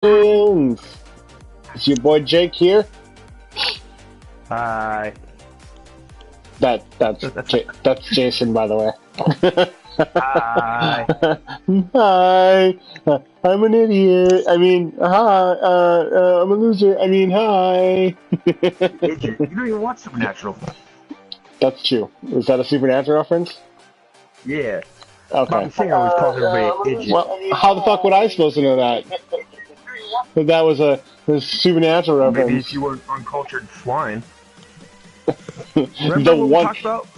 It's your boy Jake here. Hi. That's Jason, by the way. Hi. Hi. I'm an idiot. I mean, hi. I'm a loser. I mean, hi. Idiot. You don't even watch Supernatural. That's true. Is that a Supernatural reference? Yeah. Okay. Bobby Singer always calls everybody idiot. Well, how the fuck would I supposed to know that? That was a Supernatural reference. Maybe if you were uncultured swine. the Remember what we one, talked about?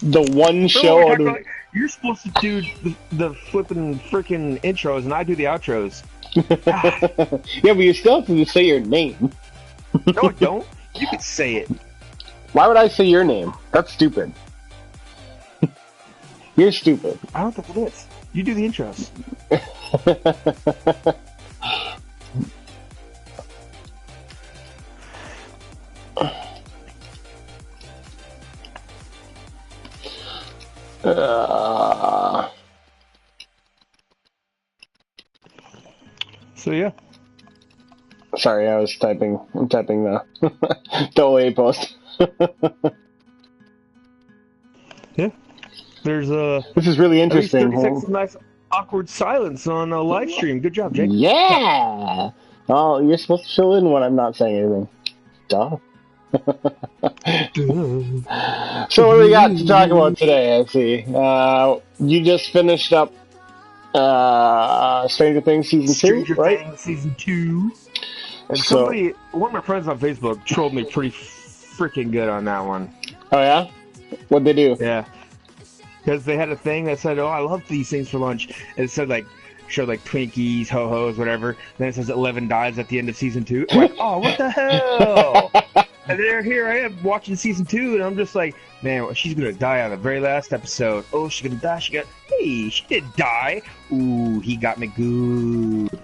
the one show. Remember what we talked about? You're supposed to do the flipping freaking intros, and I do the outros. Yeah, but you still have to say your name. No, I don't. You can say it. Why would I say your name? That's stupid. You're stupid. I don't think it is. You do the intros. So yeah. Sorry, I was typing. I'm typing the the OA post. Yeah. There's This is really at least interesting. 30 seconds of nice awkward silence on a live stream. Good job, Jake. Yeah. Oh, you're supposed to fill in when I'm not saying anything. Duh. So what do we got to talk about today? I see. You just finished up Stranger Things season 2, right? Things season 2. And So- one of my friends on Facebook trolled me pretty freaking good on that one. Oh yeah. What'd they do? Yeah. Because they had a thing that said, "Oh, I love these things for lunch." And it said showed Twinkies, ho-hos, whatever. Then it says 11 dies at the end of season 2. I'm like, oh, what the hell? And then here I am watching season 2, and I'm just like, man, she's gonna die on the very last episode. Oh, she's gonna die. Hey, she didn't die. Ooh, he got me good.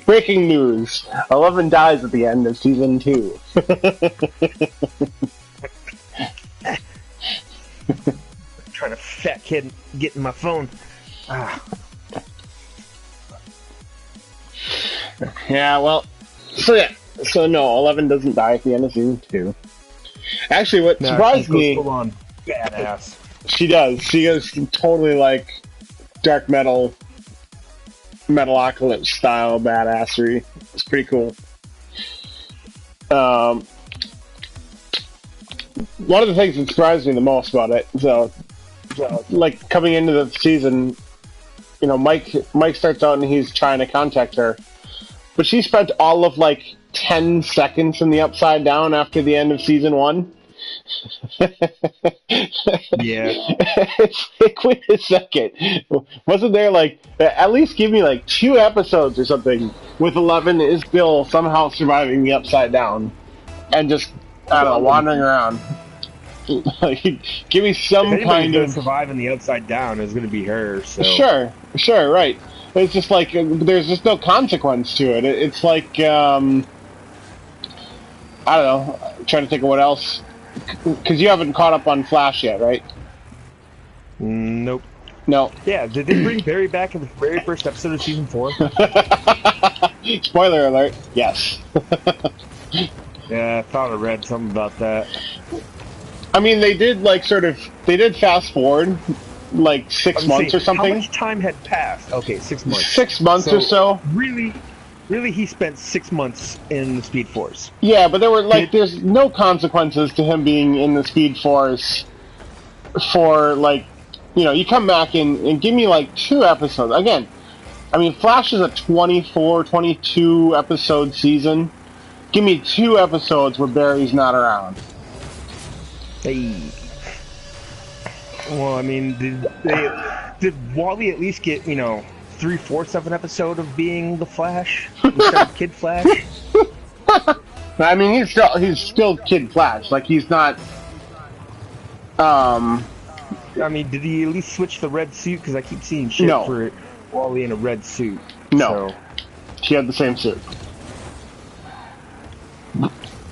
Breaking news: 11 dies at the end of season 2. Trying to fat kid get in my phone. Ah. Yeah, well, so no, 11 doesn't die at the end of season 2. Actually, what surprised me, full on badass. she does. She is totally like dark metal, Metalocalypse style badassery. It's pretty cool. One of the things that surprised me the most about it, so like coming into the season, you know, Mike starts out and he's trying to contact her, but she spent all of 10 seconds in the Upside Down after the end of season 1. Yeah. It's like, wait a second. Wasn't there at least give me 2 episodes or something with 11 is Bill somehow surviving the Upside Down and just, I don't know, wandering around. Give me some kind of surviving the Upside Down is going to be her. So Sure, right. It's just there's just no consequence to it. It's like I don't know. I'm trying to think of what else, because you haven't caught up on Flash yet, right? Nope. No. Yeah, did they bring Barry back in the very first episode of season 4? Spoiler alert. Yes. Yeah, I thought I read something about that. I mean, they did they did fast forward 6 months or something. How much time had passed? Okay, 6 months. 6 months or so. Really, he spent 6 months in the Speed Force. Yeah, but there were there's no consequences to him being in the Speed Force for you come back and give me 2 episodes. Again, I mean, Flash is a 24, 22 episode season. Give me 2 episodes where Barry's not around. Hey. Well, I mean, did Wally at least get 3/4 of an episode of being the Flash instead of Kid Flash? I mean, he's still Kid Flash. He's not. I mean, did he at least switch the red suit? Because I keep seeing shit for Wally in a red suit. No, so. He had the same suit.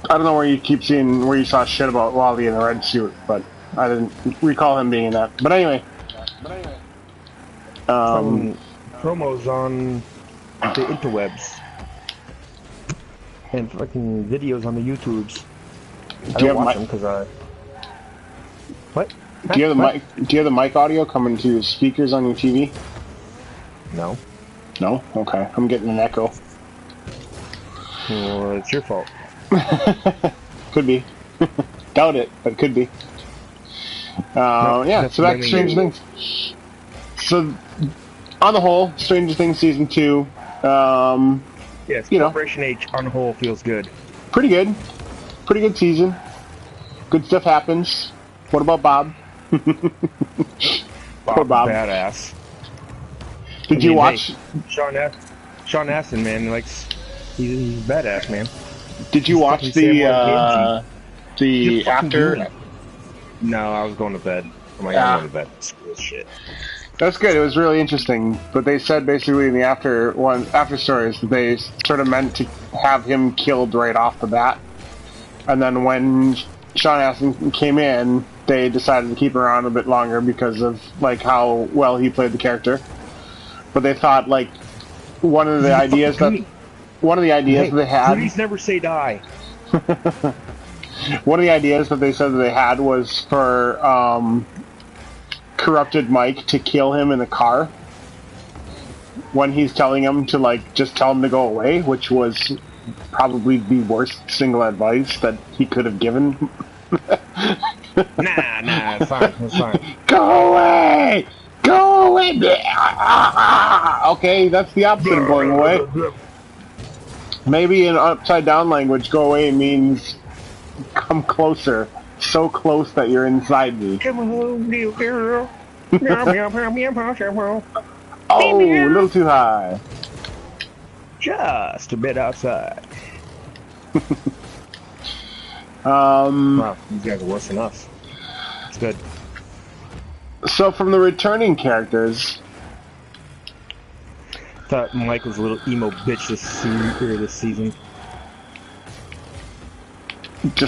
I don't know where you saw shit about Wally in a red suit, but I didn't recall him being in that. But anyway, Promos on the interwebs and fucking videos on the YouTubes. I don't watch them because I. What? Do you have the mic? Do you have the mic audio coming to speakers on your TV? No. No. Okay. I'm getting an echo. Well, it's your fault. Could be. Doubt it, but could be. No, yeah. So that's Stranger Things. So, on the whole, Stranger Things season 2. Yes. Corporation H on the whole feels good. Pretty good. Pretty good season. Good stuff happens. What about Bob? Poor Bob. Badass. Did you watch Sean Astin, man? He's badass, man. Did you watch the after? No, I was going to bed. I'm going to bed. Screw this shit. That's good. It was really interesting. But they said basically in the after stories that they sort of meant to have him killed right off the bat, and then when Sean Astin came in, they decided to keep him around a bit longer because of how well he played the character. But they thought one of the ideas that they had. Please never say die. One of the ideas that they said that they had was for corrupted Mike to kill him in the car when he's telling him to just tell him to go away, which was probably the worst single advice that he could have given. Nah, it's fine. It's fine. Go away! Go away! Okay, that's the opposite of going away. Maybe in upside down language, go away means come closer. So close that you're inside me. Come home, little girl. Oh, a little too high. Just a bit outside. Wow, these guys are worse than us. It's good. So from the returning characters, thought Mike was a little emo bitch this season.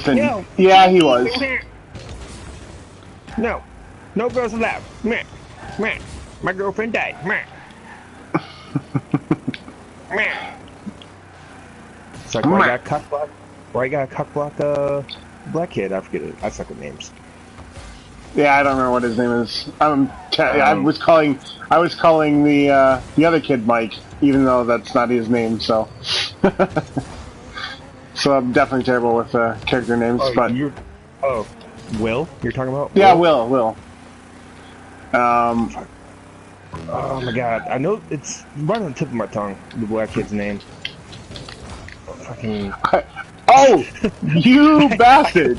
No. Yeah, he was. No girls allowed. Meh. My girlfriend died. Meh. It's like, why I got cock block black kid? I forget it. I suck with names. Yeah, I don't remember what his name is. I was calling the other kid Mike, even though that's not his name. So, so I'm definitely terrible with character names. Will? You're talking about? Yeah, Will. Oh my god, I know it's right on the tip of my tongue. The black kid's name. Fucking. Oh, you bastard!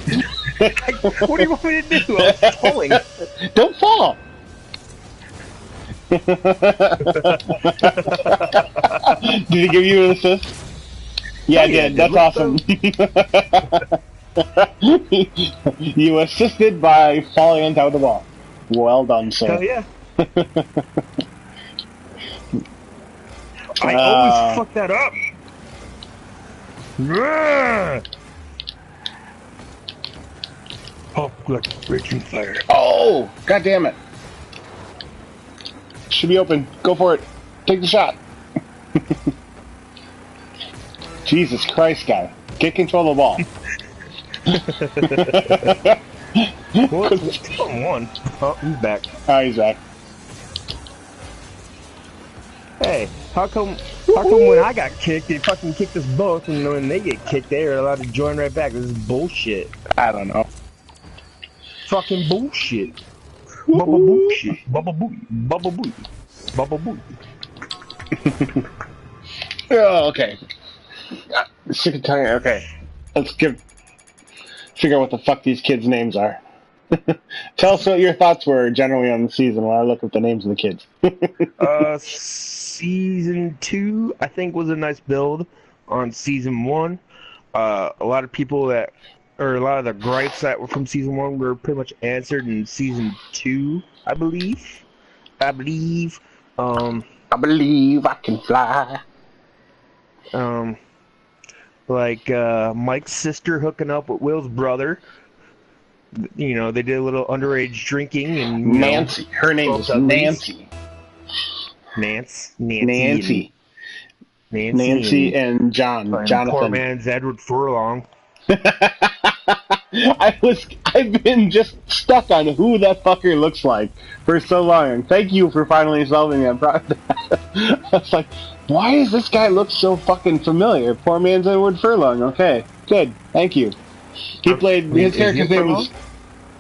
What do you want me to do? I was falling. Don't fall. Did he give you an assist? Yeah, I did. That's awesome. You assisted by falling on top of the ball. Well done, sir. Hell yeah. I always fuck that up. Oh, like raging fire. Oh, god damn it. Should be open. Go for it. Take the shot. Jesus Christ, guy. Get control of the ball. Well, it's 2-1. Oh, he's back. Oh, he's back. Hey, how come when I got kicked, they fucking kicked us both, and when they get kicked, they're allowed to join right back? This is bullshit. I don't know. Fucking bullshit. Bubba bullshit. Bubba boo. Bubba boo. Bubba boo. Oh, okay. Sick of telling. Okay. Let's figure out what the fuck these kids' names are. Tell us what your thoughts were generally on the season while I look up the names of the kids. Season 2, I think, was a nice build on season 1. A lot of the gripes that were from season 1 were pretty much answered in season 2, I believe. I believe I can fly. Mike's sister hooking up with Will's brother. You know, they did a little underage drinking and Nancy. Her name is Nancy. Nancy and and poor Jonathan. man's Edward Furlong. I've been just stuck on who that fucker looks like for so long. And thank you for finally solving that problem. I was like, why does this guy look so fucking familiar? Poor man's Edward Furlong. Okay, good. Thank you. He played his character's name was.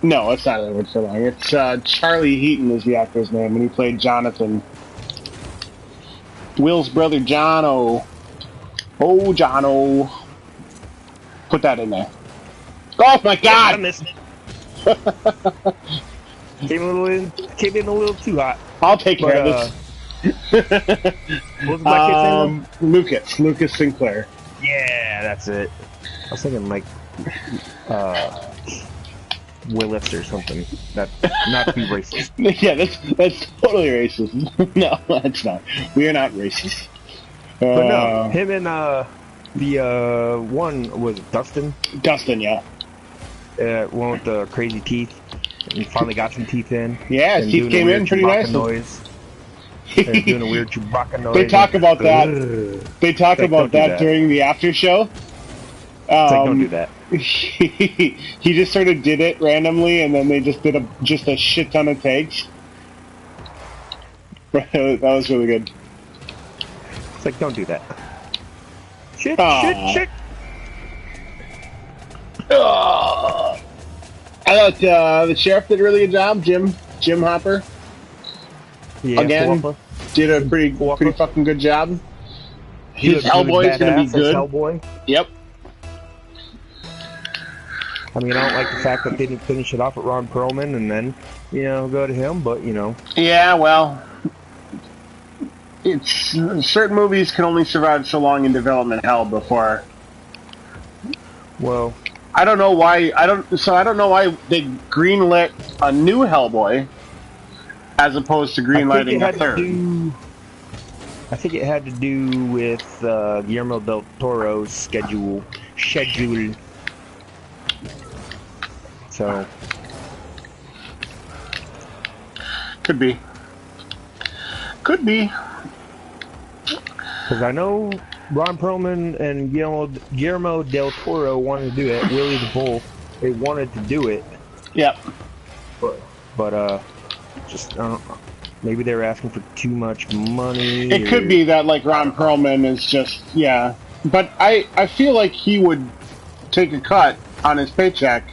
No, it's not Edward Furlong. It's Charlie Heaton is the actor's name, and he played Jonathan. Will's brother Jono. Oh, Jono. Put that in there. Oh my God! I missed it. Came in a little too hot. I'll take care of this. What was the black kid's name? Lucas Sinclair. Yeah, that's it. I was thinking like Willis or something. That not to be racist. Yeah, that's totally racist. No, that's not. We are not racist. But no, him and the one was Dustin. Dustin, yeah. One with the crazy teeth. And finally got some teeth in. Yeah, his teeth came in pretty nice. Noise. And doing a weird Chewbacca noise. They talk about that. They talk about that during the after show. It's like, don't do that. He just sort of did it randomly, and then they just did a shit ton of takes. That was really good. It's like, don't do that. Shit. I thought the sheriff did a really good job, Jim Hopper. Yeah, again, did a pretty fucking good job. His Hellboy is gonna be good. Hellboy. Yep. I mean, I don't like the fact that they didn't finish it off at Ron Perlman and then, go to him, but, Yeah, well, it's certain movies can only survive so long in development hell before. Well, I don't know why. I don't know why they greenlit a new Hellboy as opposed to greenlighting a third. I think it had to do with Guillermo del Toro's schedule. So could be. Because I know Ron Perlman and Guillermo del Toro wanted to do it. Willie the Bull, they wanted to do it. Yep. But just I don't know. Maybe they were asking for too much money. It could be that like Ron Perlman is just But I feel like he would take a cut on his paycheck.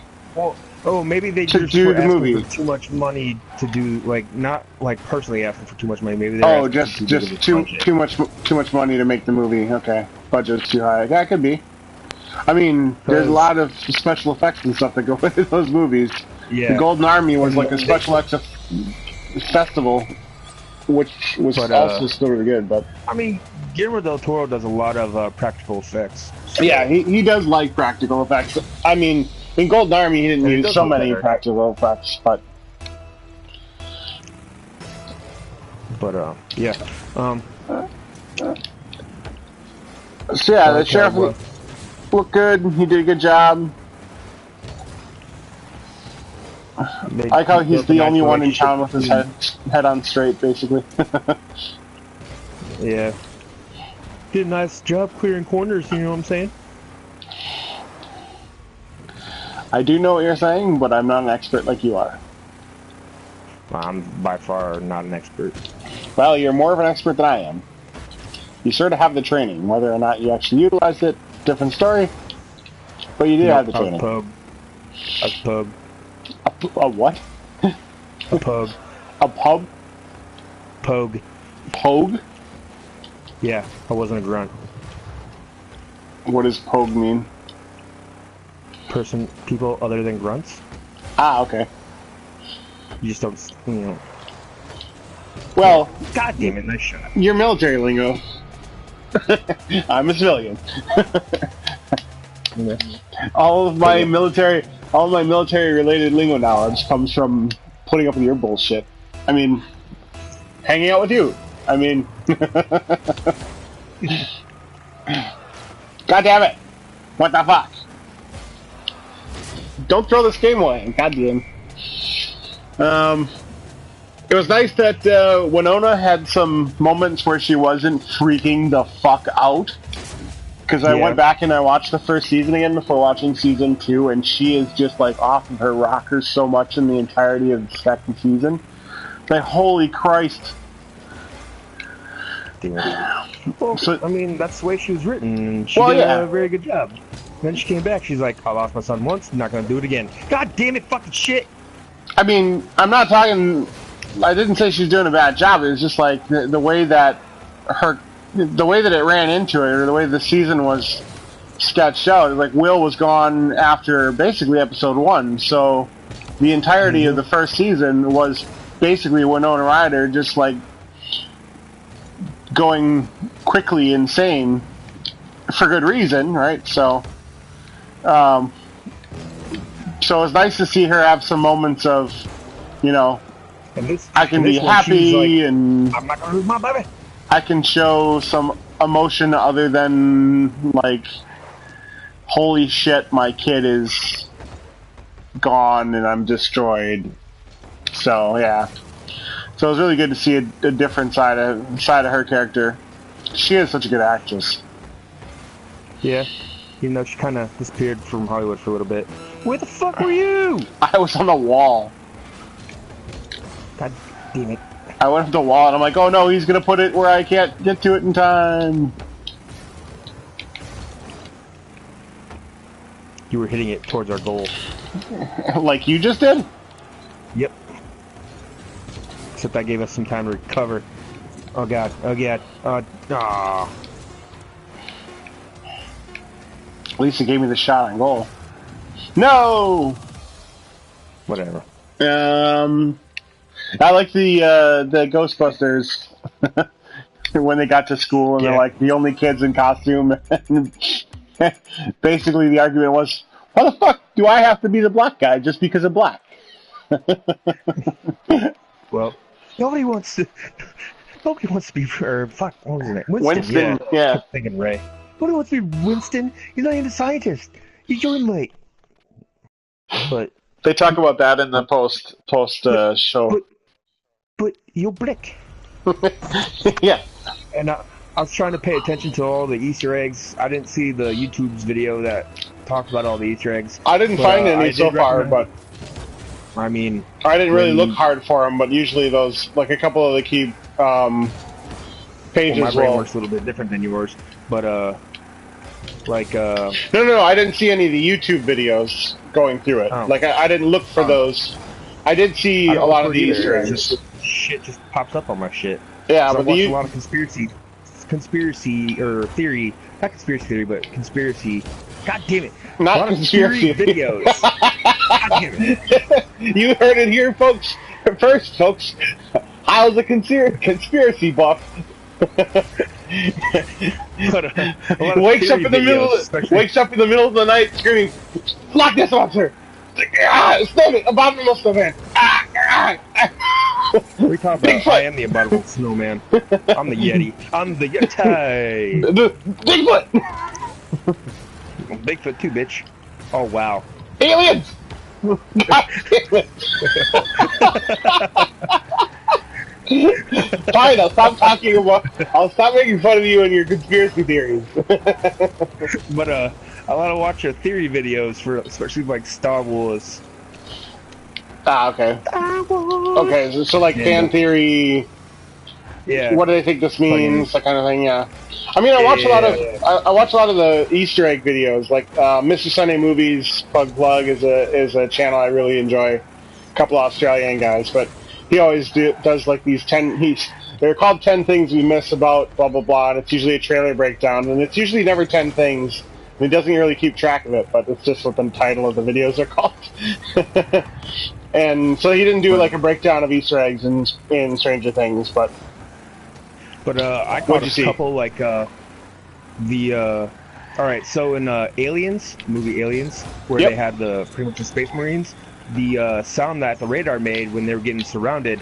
Well, maybe they just were asking for too much money to do, not personally asking for too much money. Maybe they just too much money to make the movie. Okay, budget's too high. That could be. I mean, there's a lot of special effects and stuff that go into those movies. Yeah. The Golden Army was like a special effects festival, which was also still really good. But I mean, Guillermo del Toro does a lot of practical effects. So. Yeah, he does like practical effects. I mean, in Golden Army, he didn't use so many practical effects, but yeah. So yeah, the sheriff looked good. He did a good job. I like how he's the only one in town with his head on straight, basically. Yeah. Did a nice job clearing corners, you know what I'm saying? I do know what you're saying, but I'm not an expert like you are. I'm by far not an expert. Well, you're more of an expert than I am. You sort of have the training. Whether or not you actually utilized it, different story. But you did have the training. A pug. A what? A pug. A pub? Pogue. Pogue? Yeah, I wasn't a grunt. What does pogue mean? People other than grunts. Ah, okay. You just don't, Well, God damn it, nice shot. Your military lingo. I'm a civilian. Yeah. All of my military-related lingo knowledge comes from putting up with your bullshit. I mean, hanging out with you. I mean, God damn it! What the fuck? Don't throw this game away. God damn. It was nice that Winona had some moments where she wasn't freaking the fuck out. Because I went back and I watched the first season again before watching season 2, and she is just like off of her rockers so much in the entirety of the second season. Like, holy Christ. Well, So, I mean, that's the way she was written, and she Well, did yeah. a very good job. Then she came back, she's like, I lost my son once, I'm not gonna do it again. God damn it, fucking shit! I mean, I'm not talking. I didn't say she's doing a bad job. It was just like the way that the way that it ran into it, or the way the season was sketched out. Like Will was gone after basically episode 1, so the entirety of the first season was basically Winona Ryder just like going quickly insane for good reason, right? So, so it's nice to see her have some moments of, you know, I can be happy, like, and I'm not gonna lose my baby. I can show some emotion other than like, holy shit, my kid is gone and I'm destroyed. So yeah, so it was really good to see a different side of her character. She is such a good actress. Yeah, even though she kind of disappeared from Hollywood for a little bit. Where the fuck were you? I was on the wall. God damn it. I went up the wall and I'm like, oh no, he's gonna put it where I can't get to it in time. You were hitting it towards our goal. Like you just did? Yep. Except that gave us some time to recover. Oh god, oh god, aw. At least it gave me the shot on goal. No! Whatever. I like the Ghostbusters when they got to school and they're like the only kids in costume. Basically, the argument was, why the fuck do I have to be the black guy just because of black? Well, nobody wants to be, fuck, what was his name? Winston, yeah. I'm thinking Ray. Nobody wants to be Winston. He's not even a scientist. He joined late. But they talk about that in the post show. But you're Blick. Yeah. And I was trying to pay attention to all the Easter eggs. I didn't see the YouTube's video that talked about all the Easter eggs. I didn't find any so far, but I mean, I didn't really look hard for them. But usually those, like a couple of the key pages. Well, my brain works a little bit different than yours, but like No, I didn't see any of the YouTube videos going through it. Oh. Like I didn't look for those. I did see a lot of the Easter eggs. Shit just pops up on my shit. Yeah, but I watched a lot of conspiracy or theory, not conspiracy theory, but conspiracy. God damn it! Not a lot conspiracy of videos. God damn it! You heard it here, folks. First, folks. Kyle's a conspiracy buff. Wakes up in the middle of the night screaming, "Lock this monster!" Snowman, abominable snowman. What are you talking about? I am the abominable snowman. I'm the Yeti. I'm the Yeti. Bigfoot. Bigfoot too, bitch. Oh wow. Aliens. Fine, I'll stop talking about. I'll stop making fun of you and your conspiracy theories. But I want to watch your theory videos for, especially like Star Wars. Ah, okay. Star Wars. Okay, so like fan theory. Yeah. What do they think this means? That kind of thing. Yeah. I mean, I watch a lot of I watch a lot of the Easter egg videos. Like Mr. Sunday Movies, Plug is a channel I really enjoy. A couple of Australian guys, but he always does like these 10. They're called 10 things we miss about blah blah blah, and it's usually a trailer breakdown, and it's usually never 10 things. And he doesn't really keep track of it, but it's just what the title of the videos are called. And so he didn't do like a breakdown of Easter eggs in Stranger Things, but. I caught a couple like all right, so in Aliens, movie Aliens, where they had the pretty much the Space Marines, the sound that the radar made when they were getting surrounded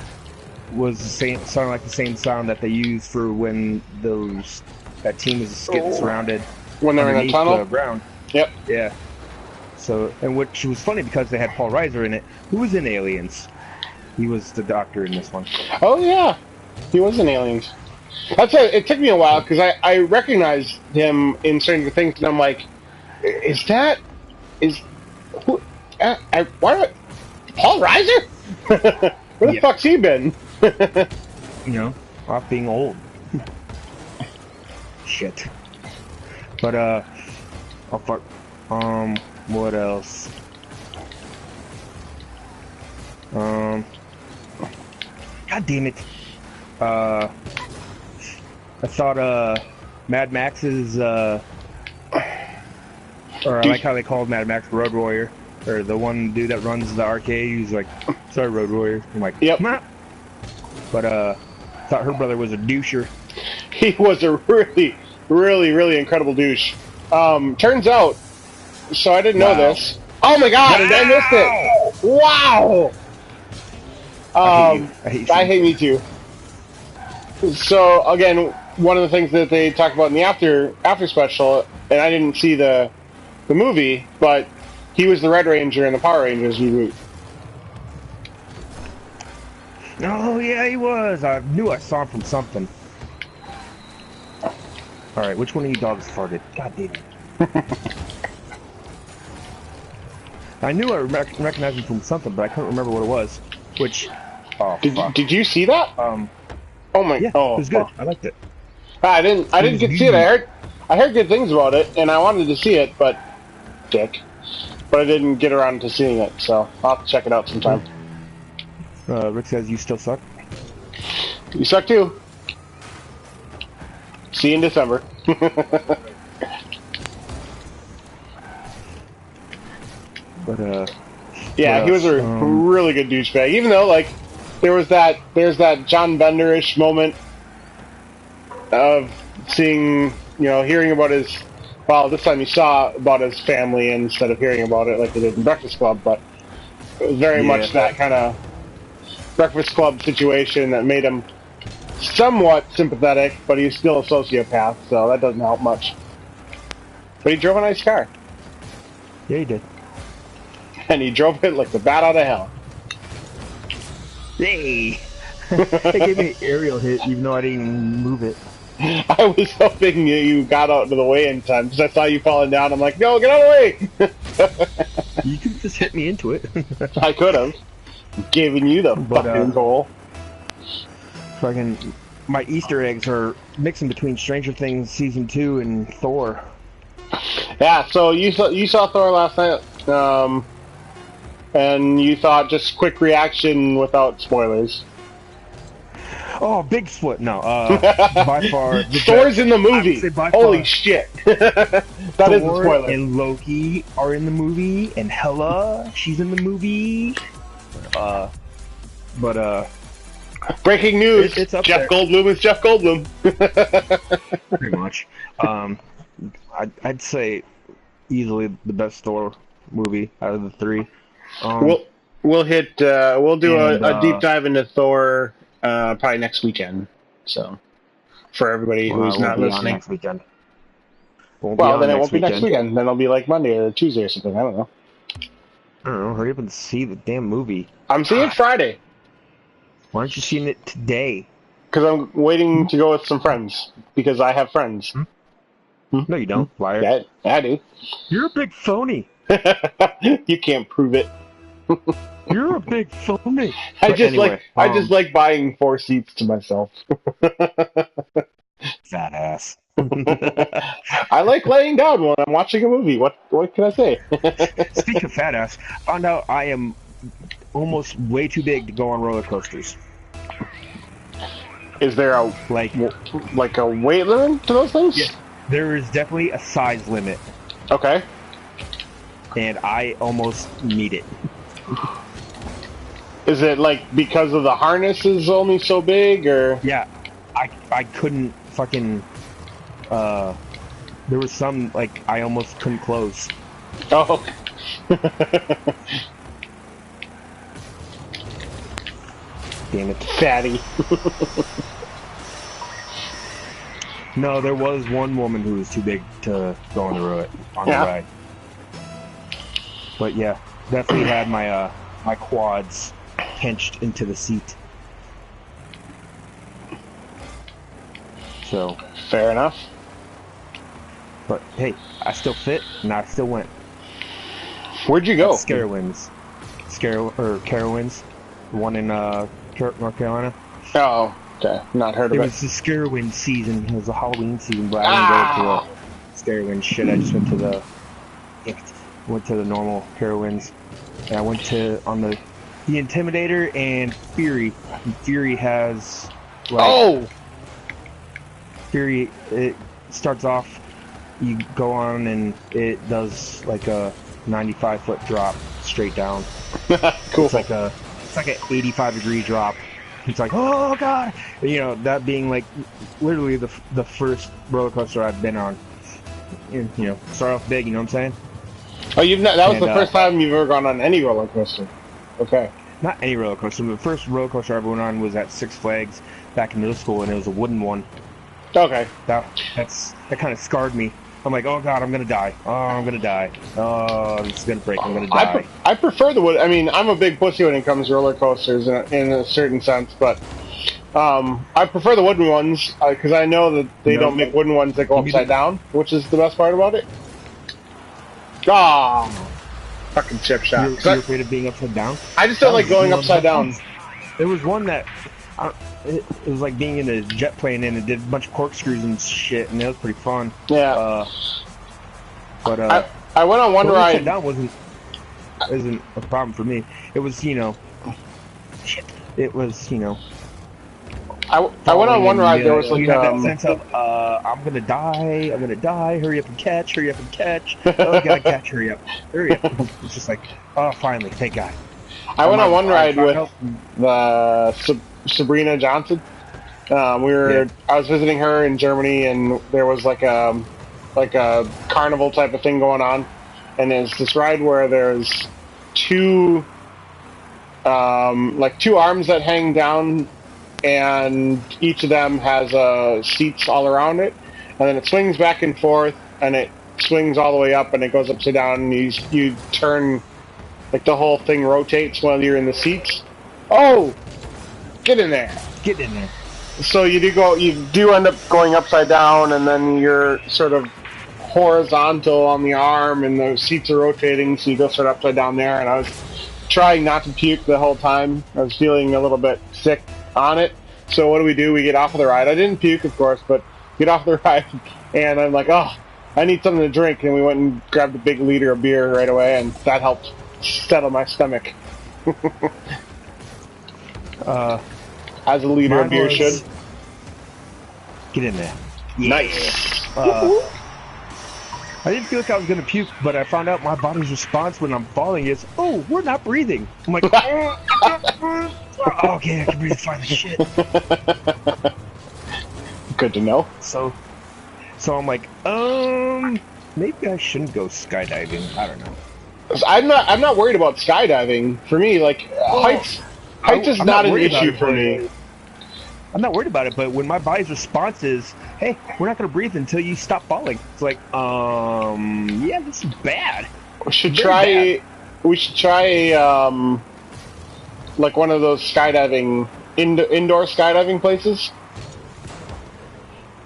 was the same, sounded like the same sound that they used for when that team was getting surrounded when they're in the tunnel. The ground. Yep. Yeah. So, and which was funny because they had Paul Reiser in it, who was in Aliens. He was the doctor in this one. Oh yeah, he was in Aliens. That's why it took me a while because I recognized him in Stranger Things, and I'm like, who? Why? Paul Reiser? Where the fuck's he been? You know, off being old. Shit. But oh fuck. What else? God damn it. I thought Mad Max's or I like how they called Mad Max Road Warrior, or the one dude that runs the arcade. He's like, sorry, Road Warrior. I'm like, yep. Mah. But thought her brother was a doucher. He was a really, really, really incredible douche. Turns out, so I didn't know this. Oh my god, I missed it! Wow! I hate me too. So again, one of the things that they talked about in the after special, and I didn't see the movie, but he was the Red Ranger in the Power Rangers reboot. Oh yeah, he was. I knew I saw him from something. All right, which one of you dogs farted? God damn it! I knew I recognized him from something, but I couldn't remember what it was. Which, oh, did you see that? Oh my! Yeah, oh, it was good. I liked it. I didn't get to see it. I heard good things about it, and I wanted to see it, but I didn't get around to seeing it. So I'll have to check it out sometime. Rick says you still suck. You suck too. See you in December. But yeah, he was a really good douchebag. Even though like there's that John Bender-ish moment of seeing, hearing about his. Well, this time you saw about his family instead of hearing about it like they did in Breakfast Club, but it was very much that kind of Breakfast Club situation that made him somewhat sympathetic, but he's still a sociopath, so that doesn't help much. But he drove a nice car. Yeah, he did. And he drove it like the bat out of hell. Hey! They gave me an aerial hit even though I didn't even move it. I was hoping you got out of the way in time, because I saw you falling down. I'm like, no, get out of the way! You could have just hit me into it. I could have. Giving you the fucking goal. Fucking, my Easter eggs are mixing between Stranger Things Season 2 and Thor. Yeah, so you saw Thor last night, and you thought just quick reaction without spoilers. Oh, big split. No, by far. Thor's in the movie. Holy shit. That is a spoiler. And Loki are in the movie, and Hela, she's in the movie. Breaking news, it's up Jeff there. Goldblum is Jeff Goldblum. Pretty much. I'd say easily the best Thor movie out of the three. We'll do a deep dive into Thor probably next weekend. So for everybody who's not listening, next weekend. Well, then it won't be next weekend. Then it'll be like Monday or Tuesday or something. I don't know. Hurry up and see the damn movie. I'm seeing it Friday. Why aren't you seeing it today? Because I'm waiting to go with some friends. Because I have friends. No, you don't, liar. Yeah, I do. You're a big phony. You can't prove it. You're a big phony. I just like buying 4 seats to myself. Fat ass. I like laying down when I'm watching a movie. What can I say? Speaking of fat ass, found out I am almost way too big to go on roller coasters. Is there a like a weight limit to those things? Yes. There is definitely a size limit. Okay. And I almost meet it. Is it like because of the harness is only so big, or? Yeah, I couldn't fucking. There was some like I almost couldn't close. Oh. Damn it, fatty. No, there was one woman who was too big to go on the ride. But yeah, definitely had my my quads pinched into the seat. So, Fair enough. but hey, I still fit, and I still went. Where'd you go? Carowinds. Carowinds. The one in North Carolina. Oh, okay. Not heard It of was the Scarewind season. It was the Halloween season, but I didn't go to the Scarewind shit. I just went to the normal Carowinds. And I went on the Intimidator and Fury. And Fury has like Fury. It starts off. You go on and it does like a 95-foot drop straight down. Cool. It's like an 85-degree drop. It's like, oh god, you know, that being like literally the first roller coaster I've been on. You know, start off big. You know what I'm saying? Oh, that was the first time you've ever gone on any roller coaster. Okay. Not any roller coaster. The first roller coaster I ever went on was at Six Flags back in middle school, and it was a wooden one. Okay. That kind of scarred me. I'm like, oh god, I'm gonna die. Oh, I'm gonna die. Oh, this is gonna break. I'm gonna die. I prefer the wood. I mean, I'm a big pussy when it comes to roller coasters in a certain sense, but I prefer the wooden ones because I know that they don't make wooden ones that go upside down, which is the best part about it. Ah, fucking chip shot. You're afraid of being upside down? I just don't like going upside down. There was one that it was like being in a jet plane and it did a bunch of corkscrews and shit, and it was pretty fun. Yeah. But I went on one ride. Upside down isn't a problem for me. It was, you know, shit. It was, you know. I went on one ride. There was like that sense of I'm gonna die. Hurry up and catch. Oh god, catch! Hurry up. It's just like, oh, finally, thank God. I went on one ride with Sabrina Johnson. I was visiting her in Germany, and there was like a carnival type of thing going on, and there's this ride where there's two arms that hang down, and each of them has seats all around it, and then it swings back and forth, and it swings all the way up, and it goes upside down, and you turn, like the whole thing rotates while you're in the seats. Oh, get in there! Get in there. So you do end up going upside down, and then you're sort of horizontal on the arm, and the seats are rotating, so you go sort of upside down there. And I was trying not to puke the whole time. I was feeling a little bit sick on it. So what do? We get off of the ride. I didn't puke, of course, but get off the ride, and I'm like, oh, I need something to drink. And we went and grabbed a big liter of beer right away, and that helped settle my stomach. As a liter of beer should. Get in there. Yeah. Nice. I didn't feel like I was going to puke, but I found out my body's response when I'm falling is, oh, we're not breathing. I'm like, okay, I can breathe fine as shit. Good to know. So I'm like, maybe I shouldn't go skydiving. I don't know. I'm not worried about skydiving. For me, like, heights is not an issue for me. I'm not worried about it, but when my body's response is, hey, we're not going to breathe until you stop falling. It's like, yeah, this is bad. We should try like one of those skydiving, indoor skydiving places.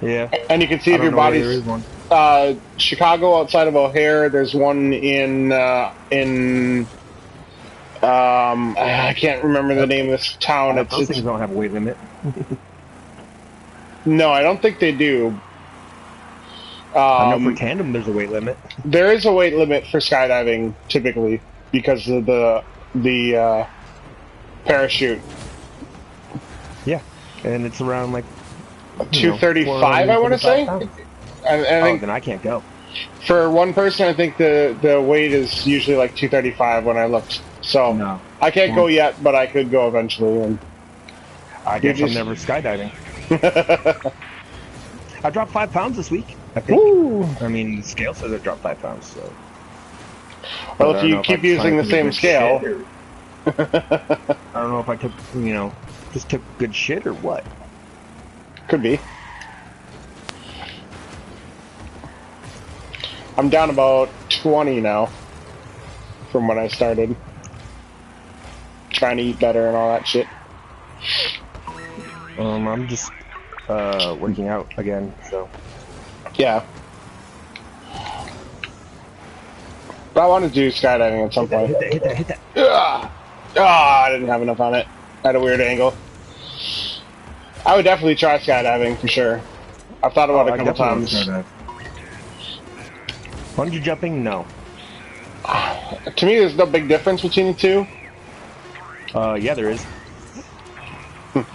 Yeah. And you can see if your body's... Chicago outside of O'Hare, there's one in I can't remember the name of this town. Those things don't have a weight limit. No, I don't think they do. I know for tandem there's a weight limit. There is a weight limit for skydiving, typically, because of the parachute. Yeah, and it's around like 235, I want to say. I think then I can't go. For one person, I think the weight is usually like 235 when I looked. So no. I can't go yet, but I could go eventually. And I guess I'm never skydiving. I dropped 5 pounds this week, I think. Woo. I mean, the scale says I dropped 5 pounds, so... Well, if you keep using the same scale... I don't know if I took, just took good shit or what. Could be. I'm down about 20 now from when I started. trying to eat better and all that shit. I'm just working out again, so. Yeah. But I want to do skydiving at some point. Hit that. Ugh. Ah, I didn't have enough on it. I had a weird angle. I would definitely try skydiving for sure. I've thought about it a couple times. Bungee jumping, no. To me, there's no big difference between the two. Yeah, there is.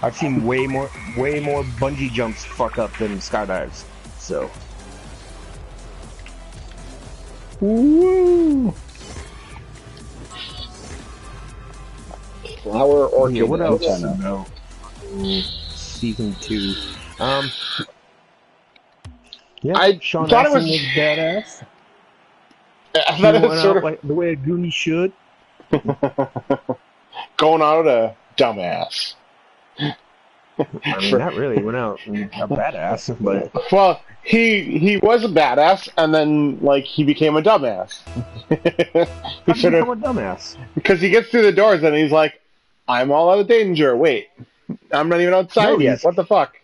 I've seen way more bungee jumps fuck up than skydives. So. Woo! Flower orchid. Yeah, what else? Antenna. No. Season 2. Yeah, I Sean thought it Astin was badass. I thought it was went sort out of like the way a Goonie should. going out a dumbass. I mean, not really. He went out a badass, but Well, he was a badass, and then like he became a dumbass. he he sort become of a dumbass. because he gets through the doors and he's like, "I'm all out of danger. Wait, I'm not even outside No, yet. he's- What the fuck?"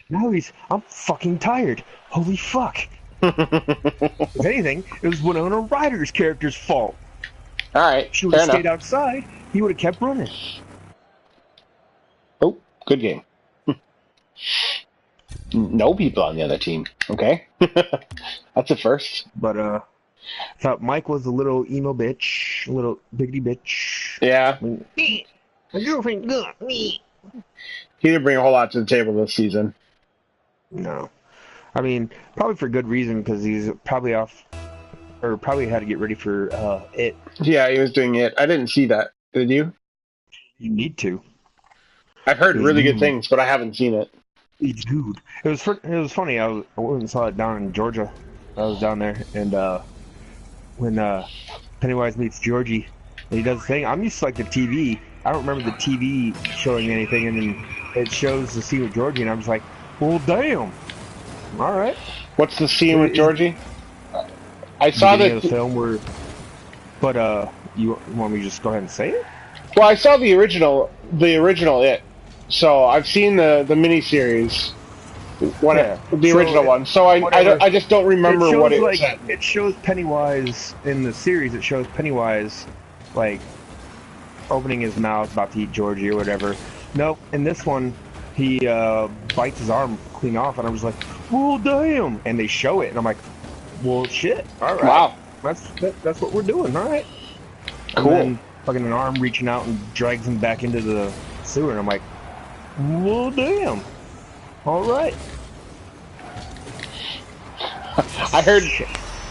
Now I'm fucking tired. Holy fuck. If anything, it was Winona Ryder's character's fault. All right, If she would fair have enough. stayed outside, he would have kept running. Oh, good game. No people on the other team. Okay, that's a first. But I thought Mike was a little emo bitch, a little biggity bitch. Yeah, My girlfriend got me. he didn't bring a whole lot to the table this season. No, I mean probably for good reason because he's probably off, or probably had to get ready for it. Yeah, he was doing it. I didn't see that. Did you? You need to. I've heard really good Mhm. things, but I haven't seen it. It's good. It was funny. I went and saw it down in Georgia. I was down there, and when Pennywise meets Georgie, and he does the thing. I'm used to like the TV. I don't remember the TV showing anything, and then it shows the scene with Georgie, and I was like, "Well, damn! All right." What's the scene with Georgie? I saw Beginning of the that. film where, but you want me to just go ahead and say it? Well, I saw the original It. So I've seen the miniseries, Yeah. the So original one. So whatever. I just don't remember it shows, what it like, said. it shows Pennywise in the series. It shows Pennywise like opening his mouth about to eat Georgie or whatever. Nope. In this one, he bites his arm clean off, and I was like, "Well, damn!" And they show it, and I'm like, "Well, shit. All right. Wow, That's what we're doing. All right." cool. And then fucking an arm reaching out and drags him back into the sewer, and I'm like, "Well, damn. All right." I heard Shit.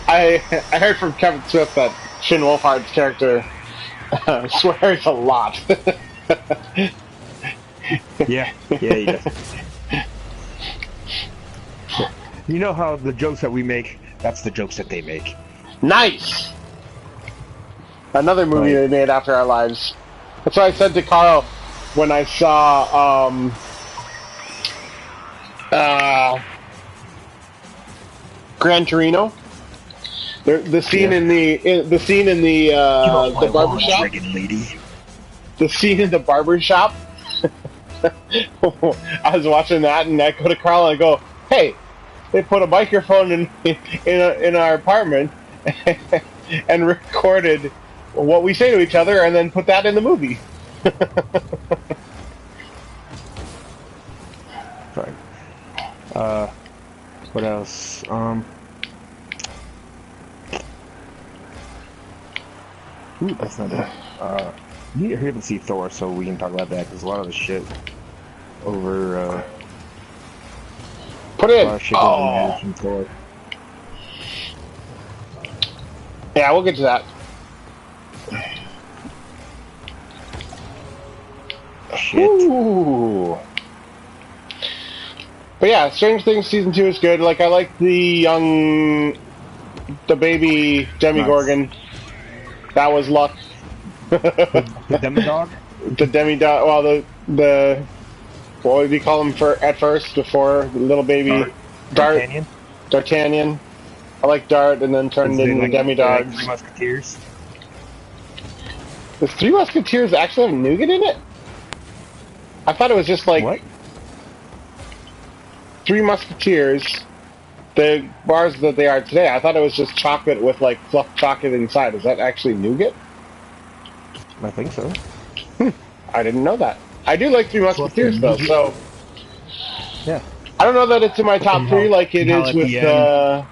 I heard from Kevin Smith that Finn Wolfhard's character swears a lot. Yeah, he does. You know how the jokes that we make, that's the jokes that they make. Nice. Another movie Right. they made after our lives. That's what I said to Carl when I saw Gran Torino. The scene Yeah. in the barbershop. lady. The scene in the barbershop. I was watching that, and I go to Carl and I go, "Hey, they put a microphone in our apartment and recorded what we say to each other, and then put that in the movie." Right. What else? Ooh, that's not it. You need to hurry up and see Thor so we can talk about that, because a lot of the shit over, Put a it lot in. of shit goes in from Thor. Yeah, we'll get to that. Shit. Ooh. But yeah, Stranger Things season 2 is good. Like, I like the baby Demogorgon. That was luck. The Demodog? The Demidog. Well, the what would we call him at first before the little baby Dart D'Artagnan? D'Artagnan. I like Dart, and then turned into Like, Demidogs. Three Musketeers? Does Three Musketeers actually have nougat in it? I thought it was just like What? Three Musketeers, the bars that they are today. I thought it was just chocolate with like fluff chocolate inside. Is that actually nougat? I think so. I didn't know that. I do like Three Musketeers though, so Yeah. I don't know that it's in my top And three how- like it and how is at with the end-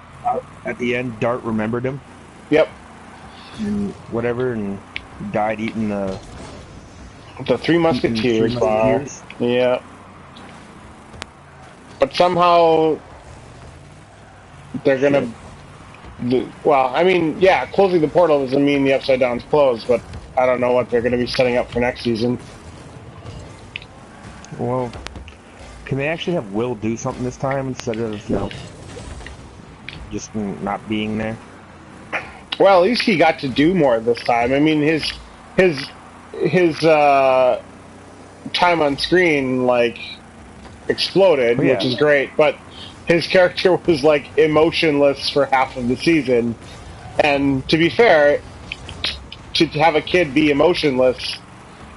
At the end, Dart remembered him yep, and whatever, and died eating the the Three Musketeers Three bar. Musketeers. Yeah. But somehow they're gonna. Well, I mean, yeah, closing the portal doesn't mean the Upside Down's closed, but I don't know what they're gonna be setting up for next season. Well, can they actually have Will do something this time instead of just not being there? Well, at least he got to do more this time. I mean, his time on screen like exploded, Oh, yeah. which is great. But his character was like emotionless for half of the season. And to be fair, to have a kid be emotionless,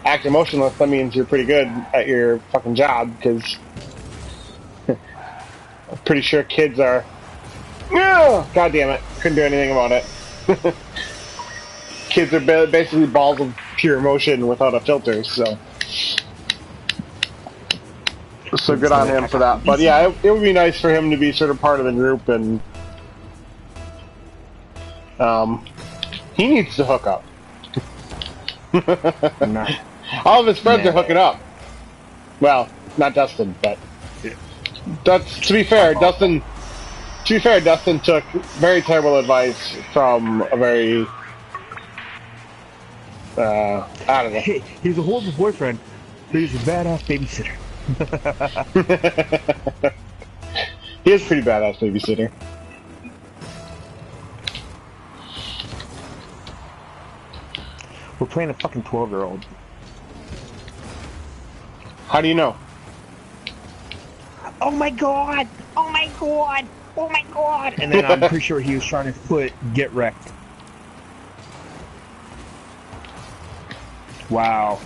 act emotionless, that means you're pretty good at your fucking job. Because I'm pretty sure kids are. No, God damn it! Couldn't do anything about it. Kids are basically balls of pure emotion without a filter, so good on him for that. But yeah, it would be nice for him to be sort of part of the group, and he needs to hook up. Nah. All of his friends Nah. are hooking up. Well, not Dustin, but that's to be fair. Dustin took very terrible advice from a very I don't know. Hey, he was a horrible boyfriend, but he was a badass babysitter. He is pretty badass babysitter. We're playing a fucking 12-year-old. How do you know? Oh my god! Oh my god! Oh my god! And then I'm pretty sure he was trying to put Get Wrecked. Wow.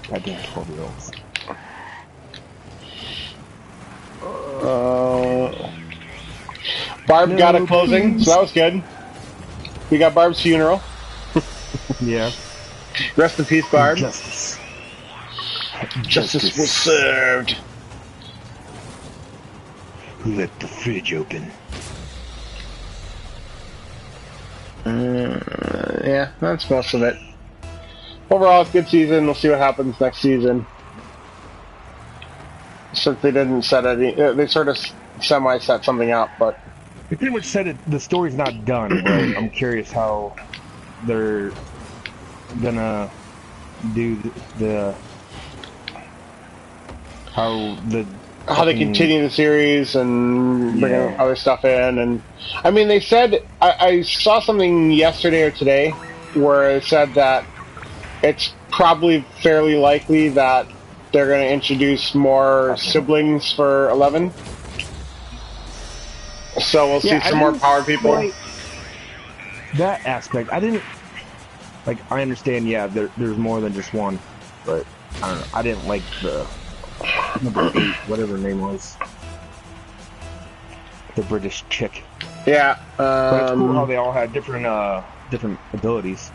Goddamn 12-year-olds. Barb got a No, closing, please. so that was good. We got Barb's funeral. Yeah. Rest in peace, Barb. Justice. Justice was served. Let the fridge open. Yeah, that's most of it. Overall, it's a good season. We'll see what happens next season. Since they didn't set any, they sort of semi-set something up, but They pretty much said it. The story's not done, but I'm curious how they're gonna do how they continue the series and bring Yeah. other stuff in. And I mean, they said I saw something yesterday or today where it said that it's probably fairly likely that they're going to introduce more siblings for 11. So we'll see some more power people. That aspect, I didn't like. I understand, yeah. There's more than just one, but I don't know. I didn't like the number 8, whatever her name was, the British chick. Yeah. But it's cool how they all had different abilities.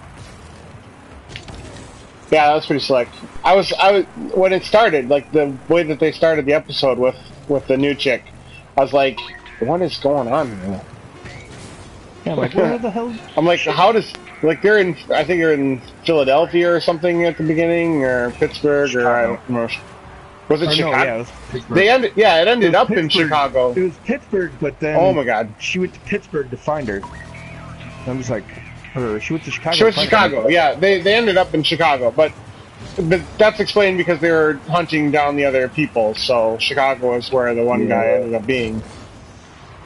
Yeah, that was pretty slick. I was when it started, like the way that they started the episode with the new chick, I was like, what is going on here? Yeah, I'm like, where the hell? I'm like, how does like they're in? I think they're in Philadelphia or something at the beginning, or Pittsburgh, or I don't know. Was it Or Chicago? no, yeah, it was Pittsburgh. They ended. Yeah, it ended It was up in Pittsburgh. Chicago. It was Pittsburgh, but then Oh my God. she went to Pittsburgh to find her. I'm just like, or she went to Chicago. She was to find her. Chicago. Yeah, they ended up in Chicago, but that's explained because they were hunting down the other people. So Chicago is where the one guy ended up being.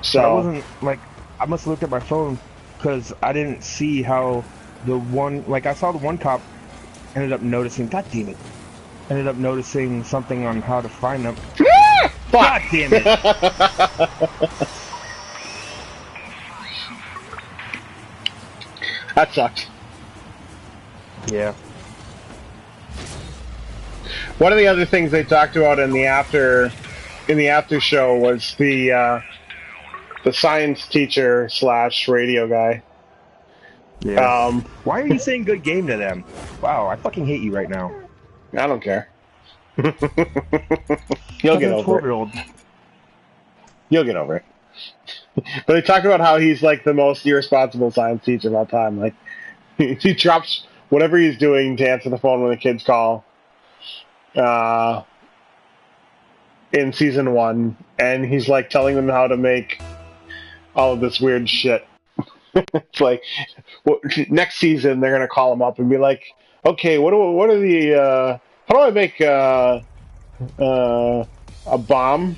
So I So wasn't like, I must have looked at my phone because I didn't see how the one, like I saw the one cop ended up noticing, god damn it, ended up noticing something on how to find them. God damn it. That sucks. Yeah. One of the other things they talked about in the after show was the science teacher / radio guy. Yeah. Why are you saying good game to them? Wow, I fucking hate you right now. I don't care. You'll get over it. 12-year-old. You'll get over it. But they talked about how he's like the most irresponsible science teacher of all time. Like he drops whatever he's doing to answer the phone when the kids call. In season 1, and he's like telling them how to make all of this weird shit. It's like, well, next season they're gonna call him up and be like, okay, what are the how do I make a bomb?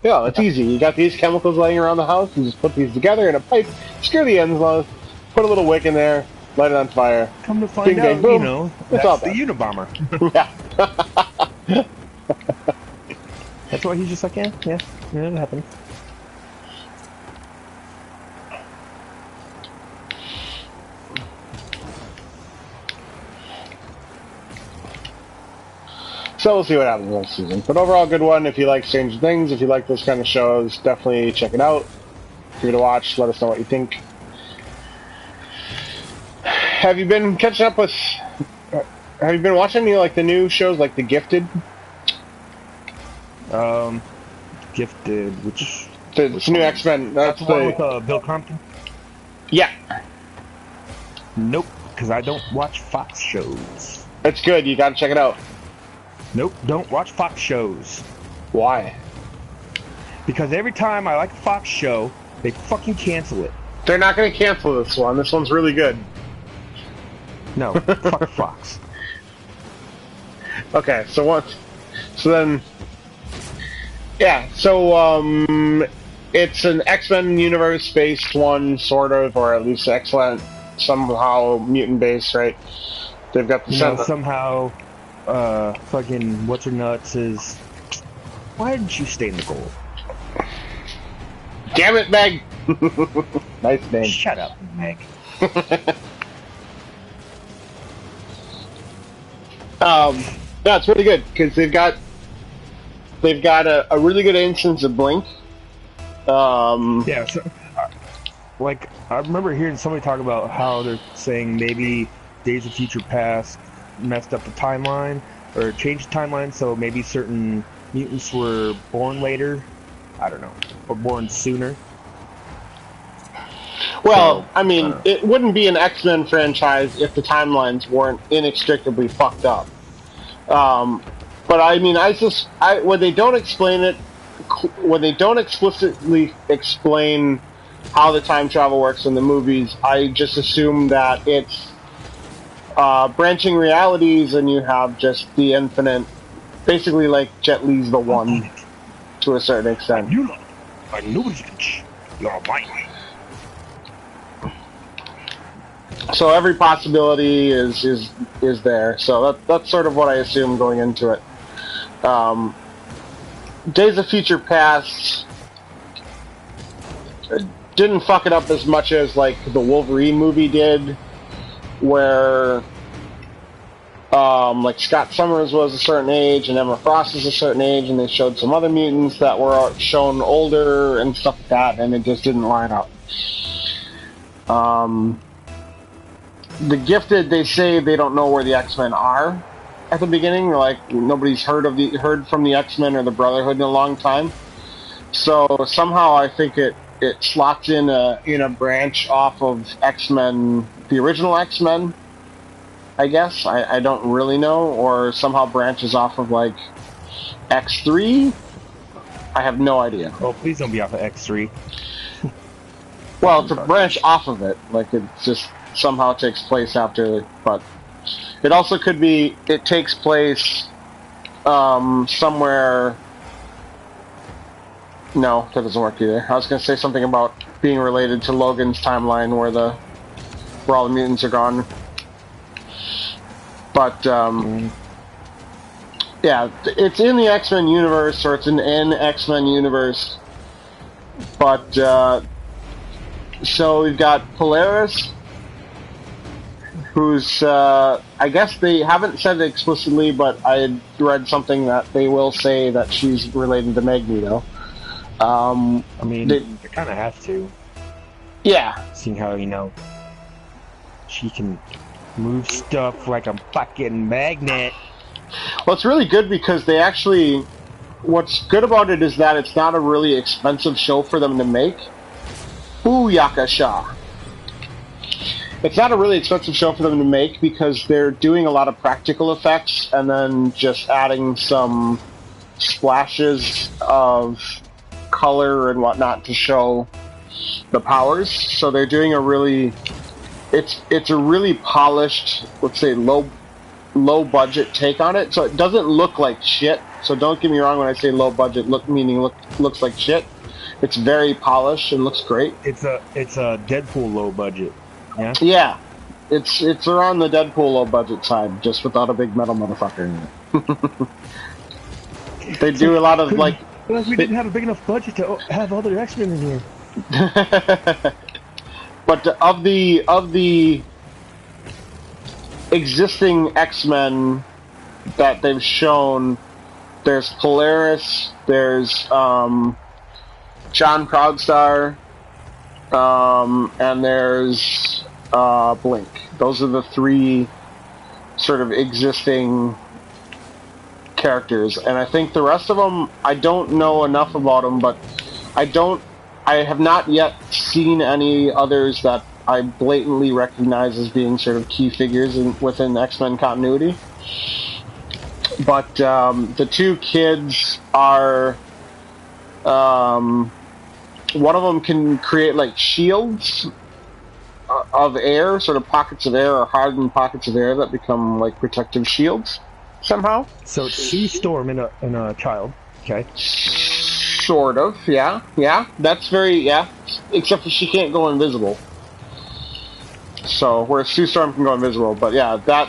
Yeah, it's easy. You got these chemicals laying around the house, you just put these together in a pipe, screw the ends on, put a little wick in there, light it on fire. Come to find Bing, out, bang, boom. you know, It's that's all the done. Unabomber. Yeah. That's why he's just like, yeah, it happens. So we'll see what happens next season. But overall, good one. If you like Stranger Things, if you like those kind of shows, definitely check it out. Give it a watch. Let us know what you think. Have you been catching up with? Have you been watching any like the new shows, like The Gifted? Gifted, which The new X-Men. That's the one the with Bill Compton. yeah. Nope, because I don't watch Fox shows. It's good. You got to check it out. Nope, don't watch Fox shows. Why? Because every time I like a Fox show, they fucking cancel it. They're not going to cancel this one. This one's really good. No, fuck Fox. Okay, so what? So then, yeah. So it's an X-Men universe-based one, sort of, or at least X-Men somehow mutant-based, right? They've got the You know, somehow, fucking what's her nuts is. Why didn't you stay in the goal? Damn it, Meg! Nice name. Shut up, Meg. Yeah, it's really good because they've got a really good instance of Blink. Yeah, so, like I remember hearing somebody talk about how they're saying maybe Days of Future Past messed up the timeline or changed the timeline, so maybe certain mutants were born later. I don't know, or born sooner. Well, So, I mean, it wouldn't be an X-Men franchise if the timelines weren't inextricably fucked up. But I mean, when they don't explain it, when they don't explicitly explain how the time travel works in the movies, I just assume that it's branching realities, and you have just the infinite, basically like Jet Li's the One, to a certain extent. I knew it. You're mine. So every possibility is there. So that's sort of what I assume going into it. Days of Future Past didn't fuck it up as much as like the Wolverine movie did, where like Scott Summers was a certain age and Emma Frost was a certain age, and they showed some other mutants that were shown older and stuff like that, and it just didn't line up. The Gifted, they say they don't know where the X-Men are at the beginning. Like, nobody's heard from the X-Men or the Brotherhood in a long time. So somehow I think it slots in a branch off of X-Men, the original X-Men, I guess. I don't really know. Or somehow branches off of, like, X3? I have no idea. Oh, please don't be off of X3. Well, it's a branch off of it. Like, it just somehow takes place after, but it also could be it takes place somewhere. No, that doesn't work either. I was going to say something about being related to Logan's timeline where all the mutants are gone. But yeah, it's in the X-Men universe, or it's an X-Men universe. But So we've got Polaris, who's, I guess they haven't said it explicitly, but I had read something that they will say that she's related to Magneto. I mean, they kind of have to. Yeah. Seeing how, she can move stuff like a fucking magnet. Well, it's really good because they actually... What's good about it is that it's not a really expensive show for them to make. Booyaka Shah. It's not a really expensive show for them to make because they're doing a lot of practical effects and then just adding some splashes of color and whatnot to show the powers. So they're doing a really... It's a really polished, let's say, low budget take on it. So it doesn't look like shit. So don't get me wrong when I say low budget, looks like shit. It's very polished and looks great. It's a Deadpool low budget. Yeah. Yeah. It's around the Deadpool low budget side, just without a big metal motherfucker in it. They do a lot of like. We didn't have a big enough budget to have other X-Men in here. But of the existing X-Men that they've shown, there's Polaris, there's John Proudstar, and there's Blink. Those are the three sort of existing characters, and I think the rest of them, I don't know enough about them, but I have not yet seen any others that I blatantly recognize as being sort of key figures within X-Men continuity. But the two kids are... one of them can create like shields of air, sort of pockets of air or hardened pockets of air that become like protective shields somehow. So it's Sue Storm in a child. Okay. Sort of, yeah. That's very, yeah. Except for she can't go invisible. So, whereas Sue Storm can go invisible, but yeah, that...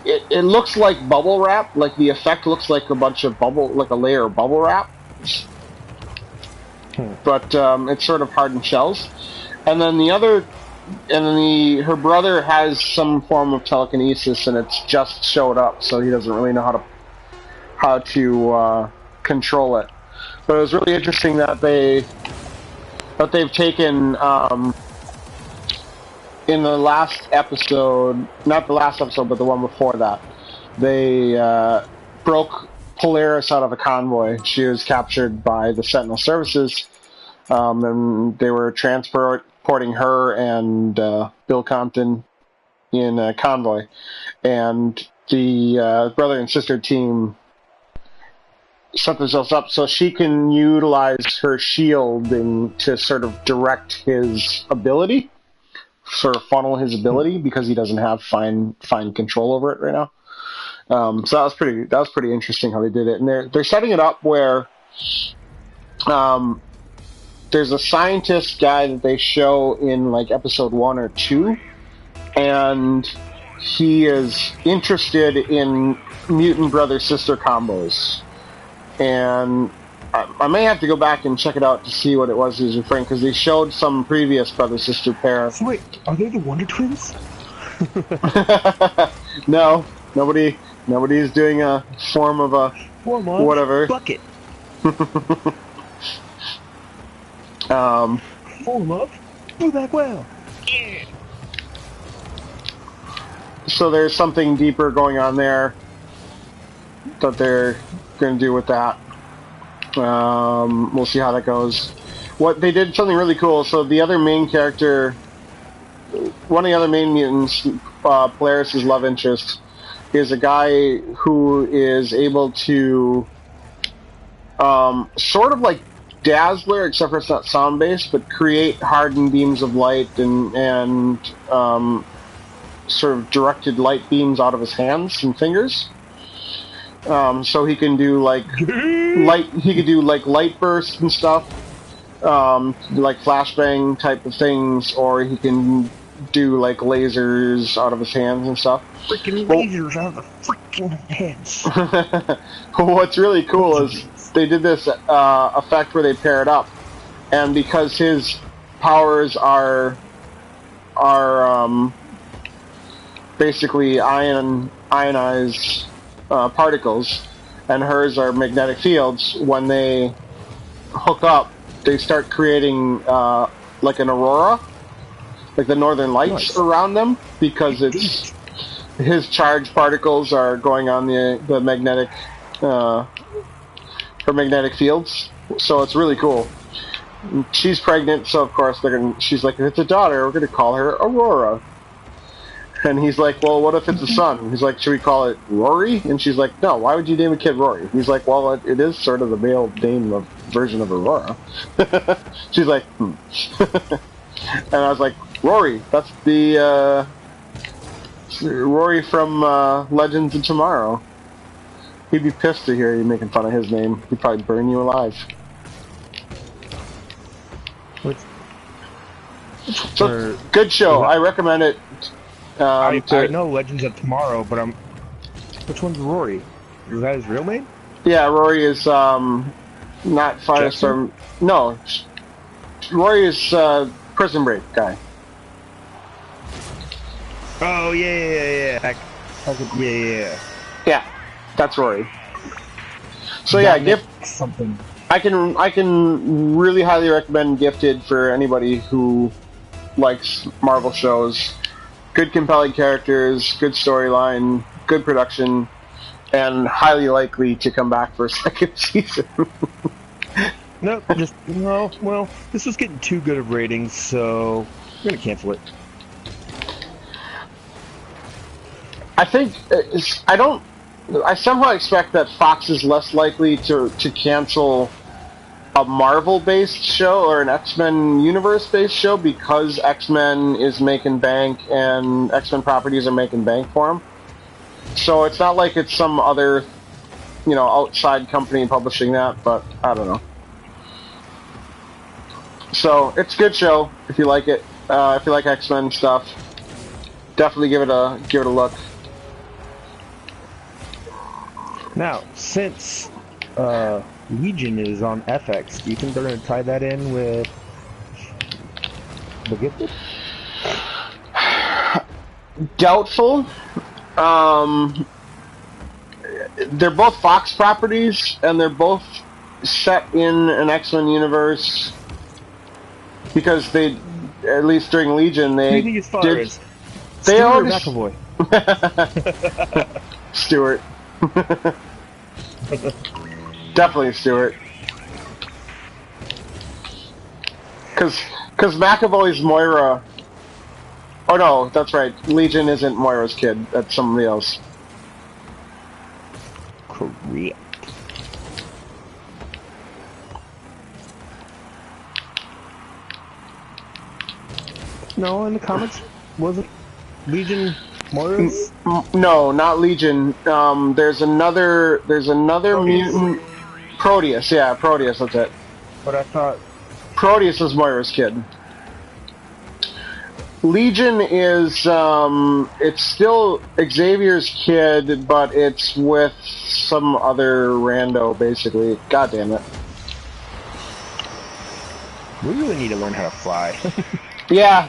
It looks like bubble wrap, like the effect looks like a bunch of like a layer of bubble wrap. But it's sort of hardened shells. And then her brother has some form of telekinesis, and it's just showed up, so he doesn't really know how to control it. But it was really interesting that they've taken in the last episode, not the last episode, but the one before that, they broke Polaris out of a convoy. She was captured by the Sentinel Services, and they were transporting her and Bill Compton in a convoy. And the brother and sister team set themselves up so she can utilize her shielding to sort of direct his ability, sort of funnel his ability, because he doesn't have fine control over it right now. So that was pretty interesting how they did it, and they're setting it up where there's a scientist guy that they show in like episode 1 or 2, and he is interested in mutant brother sister combos, and I may have to go back and check it out to see what it was he was referring, because they showed some previous brother-sister pair. So wait, are they the Wonder Twins? No, nobody is doing a form of a whatever. Bucket. Form of do that well. Yeah. So there's something deeper going on there that they're going to do with that. We'll see how that goes. What they did something really cool. So the other main character, one of the other main mutants, Polaris' love interest, is a guy who is able to sort of like Dazzler, except for it's not sound based, but create hardened beams of light and sort of directed light beams out of his hands and fingers. So he can do like light bursts and stuff, like flashbang type of things, or he can do like lasers out of his hands and stuff. Freaking lasers out of the freaking heads. What's really cool is they did this effect where they pair it up, and because his powers are basically ionized particles, and hers are magnetic fields. When they hook up, they start creating like an aurora, like the northern lights around them, because it's his charged particles are going on the magnetic her magnetic fields. So it's really cool. She's pregnant, so of course she's like, if it's a daughter, we're gonna call her Aurora. And he's like, well, what if it's a son? He's like, should we call it Rory? And she's like, no, why would you name a kid Rory? He's like, well, it is sort of the male name of version of Aurora. She's like, And I was like, Rory, that's the Rory from Legends of Tomorrow. He'd be pissed to hear you making fun of his name. He'd probably burn you alive. So, good show. I recommend it. I know Legends of Tomorrow, but which one's Rory? Is that his real name? Yeah, Rory is not Firestorm. No, Rory is Prison Break guy. Oh yeah. Yeah, that's Rory. So yeah, something. I can really highly recommend Gifted for anybody who likes Marvel shows. Good compelling characters, good storyline, good production, and highly likely to come back for a second season. No, well, this was getting too good of ratings, so we're gonna cancel it. I think I somehow expect that Fox is less likely to cancel a Marvel-based show or an X-Men universe-based show because X-Men is making bank and X-Men properties are making bank for them. So it's not like it's some other, outside company publishing that, but I don't know. So it's a good show if you like it. If you like X-Men stuff, definitely give it a look. Now, since Legion is on FX, do you think they're going to tie that in with The Gifted? Doubtful. They're both Fox properties, and they're both set in an X-Men universe because they, at least during Legion, they Who do you think his father is? They Stewart always... McAvoy. Stewart. Definitely Stewart. Because McAvoy's Moira... Oh no, that's right. Legion isn't Moira's kid. That's somebody else. Correct. No, in the comics, was it Legion Moira's? No, not Legion. There's another Proteus. mutant. Proteus, yeah, Proteus, that's it. But I thought Proteus is Moira's kid. Legion is, it's still Xavier's kid, but it's with some other rando, basically. God damn it. we really need to learn how to fly. Yeah,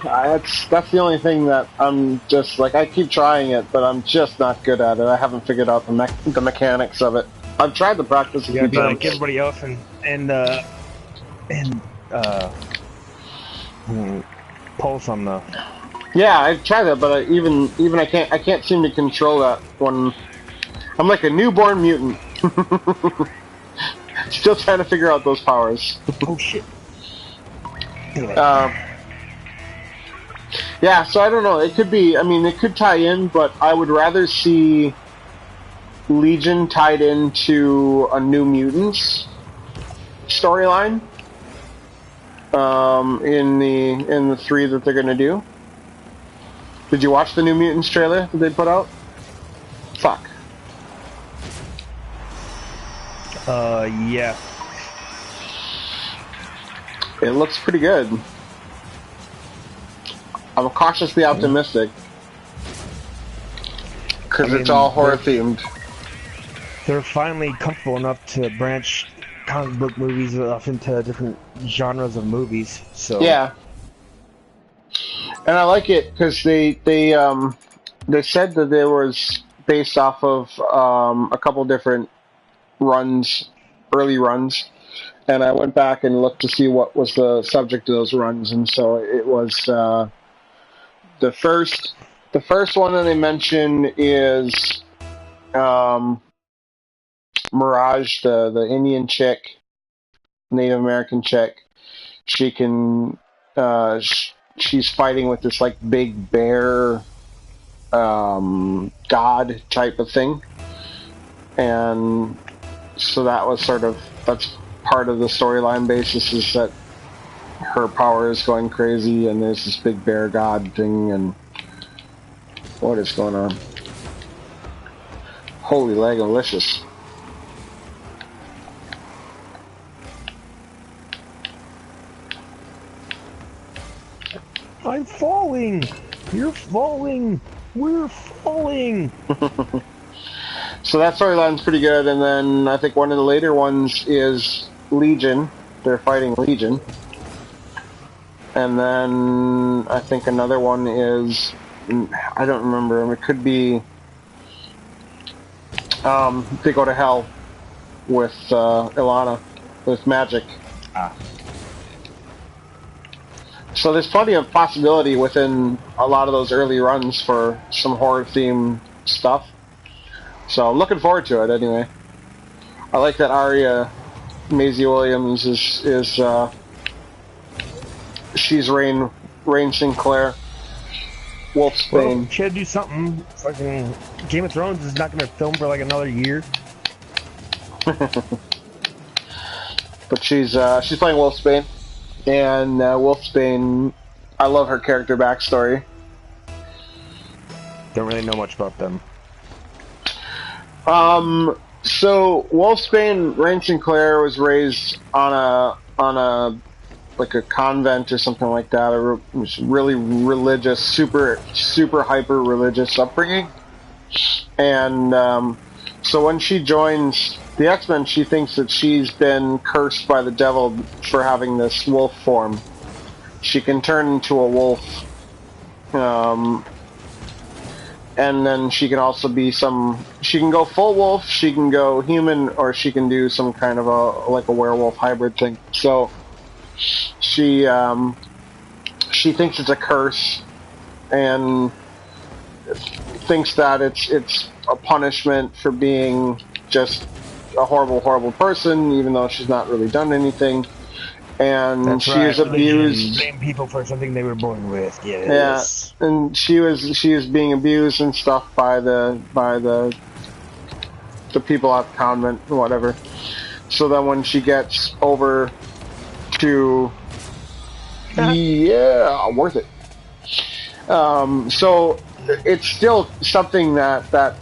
that's the only thing that I'm just, like, I keep trying it, but I'm just not good at it. I haven't figured out the mechanics of it. I've tried to practice a few be times. like everybody else and pulse on the... Yeah, I've tried that, but even I can't seem to control that when I'm like a newborn mutant. Still trying to figure out those powers. Oh shit. Yeah, so I don't know. It could be. I mean, it could tie in, but I would rather see Legion tied into a New Mutants storyline. In the 3 that they're gonna do. Did you watch the New Mutants trailer that they put out? Fuck. Yeah. It looks pretty good. I'm cautiously optimistic. Because it's all horror themed. They're finally comfortable enough to branch comic book movies off into different genres of movies. So Yeah. And I like it because they said that there was based off of a couple different runs, early runs, and I went back and looked to see what was the subject of those runs, and so it was the first one that they mention is Mirage, the Indian chick, Native American chick. She can she's fighting with this like big bear god type of thing, and so that was that's part of the storyline basis, is that her power is going crazy and there's this big bear god thing, and what is going on? Holy Legalicious. I'm falling! You're falling! We're falling! So that storyline's pretty good, and then I think one of the later ones is Legion. They're fighting Legion. And then I think another one is, I don't remember, it could be they go to hell with Ilana, with magic. So there's plenty of possibility within a lot of those early runs for some horror-themed stuff. So I'm looking forward to it anyway. I like that Aria Maisie Williams is she's Rain Sinclair. Wolfsbane. Well, she had to do something. Fucking Game of Thrones is not going to film for like another year. But she's playing Wolfsbane, and Wolfsbane, I love her character backstory. Don't really know much about them. So Wolfsbane, Rain Sinclair was raised on a like a convent or something like that. It was really religious, super hyper religious upbringing. And so when she joins the X-Men, she thinks that she's been cursed by the devil for having this wolf form. She can turn into a wolf. And then she can also be she can go full wolf, she can go human, or she can do some kind of a werewolf hybrid thing. So she thinks it's a curse, and thinks that it's a punishment for being just a horrible person, even though she's not really done anything. And That's she right. is abused. Blame people for something they were born with. Yes. Yeah, and she was being abused and stuff by the people at the convent or whatever. So then when she gets over to worth it. So it's still something that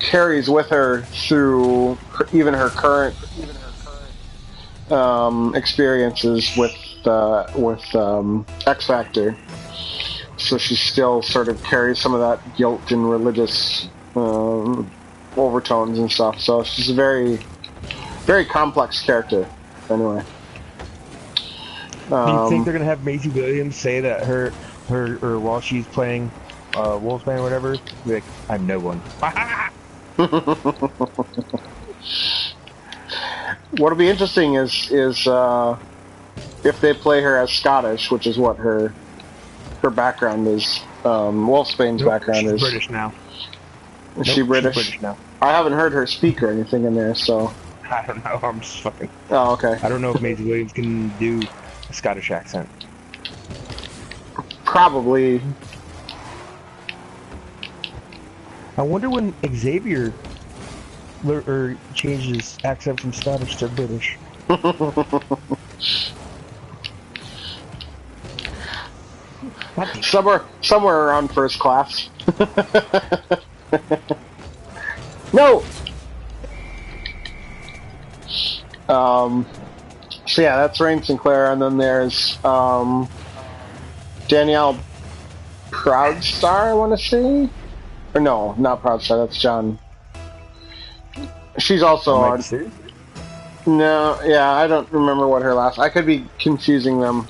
carries with her through even her current experiences with X Factor. So she still sort of carries some of that guilt and religious overtones and stuff. So she's a very, very complex character. Anyway. Do you think they're gonna have Maisie Williams say that her or while she's playing Wolfsbane or whatever, be like, I'm no one. What'll be interesting is if they play her as Scottish, which is what her background is. Wolfsbane's background is British now. Is she British? She's British now. I haven't heard her speak or anything in there, so. I don't know. I'm just fucking. Oh, okay. I don't know if Maisie Williams can do a Scottish accent. Probably. I wonder when Xavier changes accent from Scottish to British. Somewhere around first class. No. So yeah, that's Rain Sinclair, and then there's Danielle Proudstar, I want to say, or no, not Proudstar. That's John. She's also on. No, yeah, I don't remember what her last. I could be confusing them.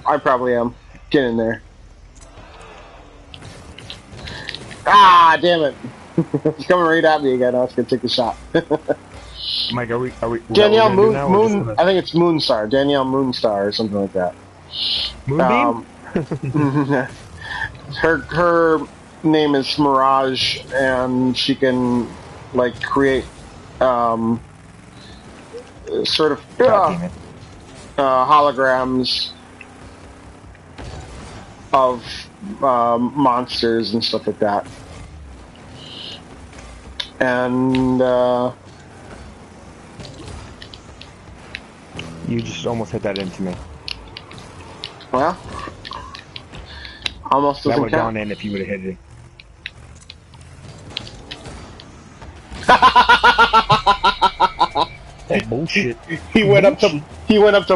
I probably am. Get in there. Ah, damn it. It's coming right at me again. I was going to take a shot. Mike, are we Danielle Moon? I think it's Moonstar. Danielle Moonstar or something like that. Moonbeam? Her name is Mirage, and she can like create sort of holograms of monsters and stuff like that. And you just almost hit that into me. well, almost That doesn't would have count. gone in if you would have hit it. Oh, bullshit. He went up to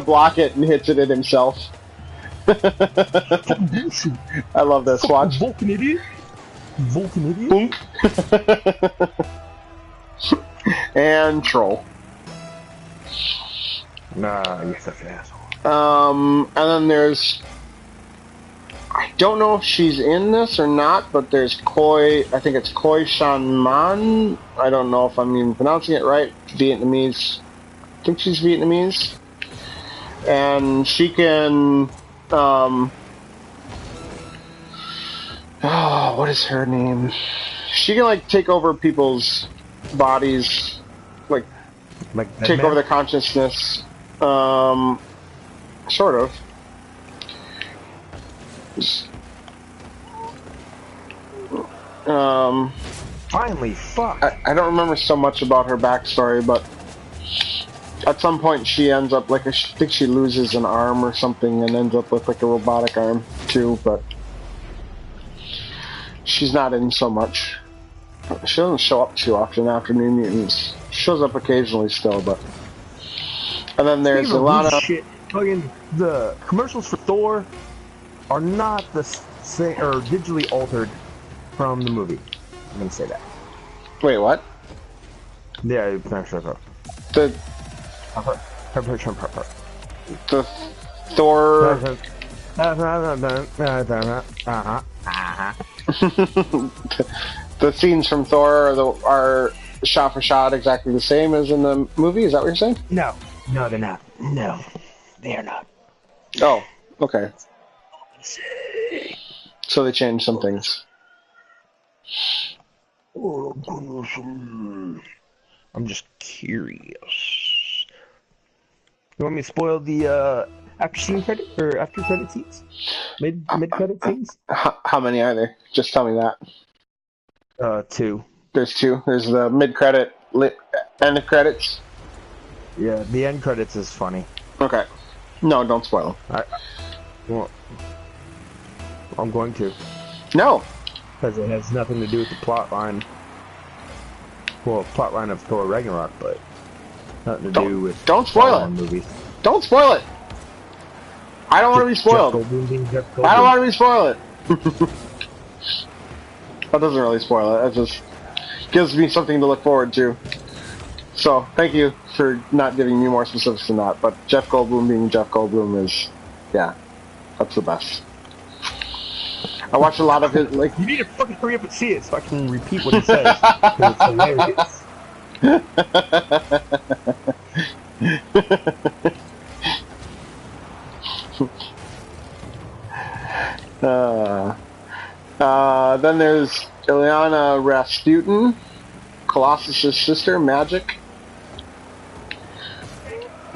block it and hits it himself. I love this. Watch. Vulcan idiot. Vulcan idiot. Boom. And troll. Nah, you're such an asshole. And then there's, I don't know if she's in this or not, but there's Koi, I think it's Koi Shan Man. I don't know if I'm even pronouncing it right. Vietnamese. I think she's Vietnamese. And she can, what is her name? She can like take over people's bodies, like take over their consciousness. Sort of. Finally, fuck. I don't remember so much about her backstory, but at some point she ends up like I think she loses an arm or something and ends up with like a robotic arm too, but she's not in so much. She doesn't show up too often after New Mutants. She shows up occasionally still, but and then there's a lot of shit. Fucking the commercials for Thor are not the same or digitally altered from the movie. I'm gonna say that. Wait, what? Yeah, The Thor the scenes from Thor are shot for shot exactly the same as in the movie. Is that what you're saying? No, they're not. No, they are not. Oh, okay. So they changed some things. I'm just curious. You want me to spoil the after scene credit or after credit scenes? Mid credit scenes? How many are there? Just tell me that. 2. There's 2. There's the mid-credit, end of credits. Yeah, the end credits is funny. Okay. No, don't spoil them. Well, I'm going to. No. Because it has nothing to do with the plot line. Well, plot line of Thor Ragnarok, but nothing to do with. Don't spoil it. Movies. Don't spoil it. I don't want to be spoiled. I don't want to be spoiled. That doesn't really spoil it. That just gives me something to look forward to. So, thank you for not giving me more specifics than that. But Jeff Goldblum being Jeff Goldblum is, yeah, that's the best. I watch a lot of his, like... You need to fucking hurry up and see it so I can repeat what he says. 'Cause it's hilarious. Then there's Ilyana Rasputin, Colossus' sister, Magic.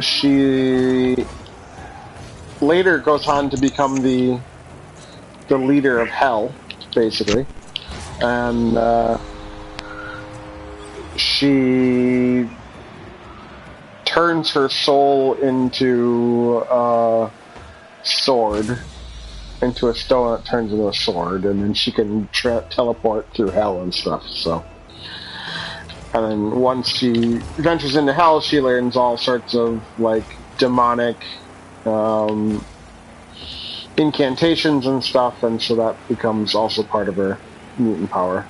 She later goes on to become the leader of Hell, basically, and she turns her soul into a sword, into a stone that turns into a sword, and then she can teleport through Hell and stuff. So, and then once she ventures into Hell, she learns all sorts of like demonic incantations and stuff, and so that becomes also part of her mutant power.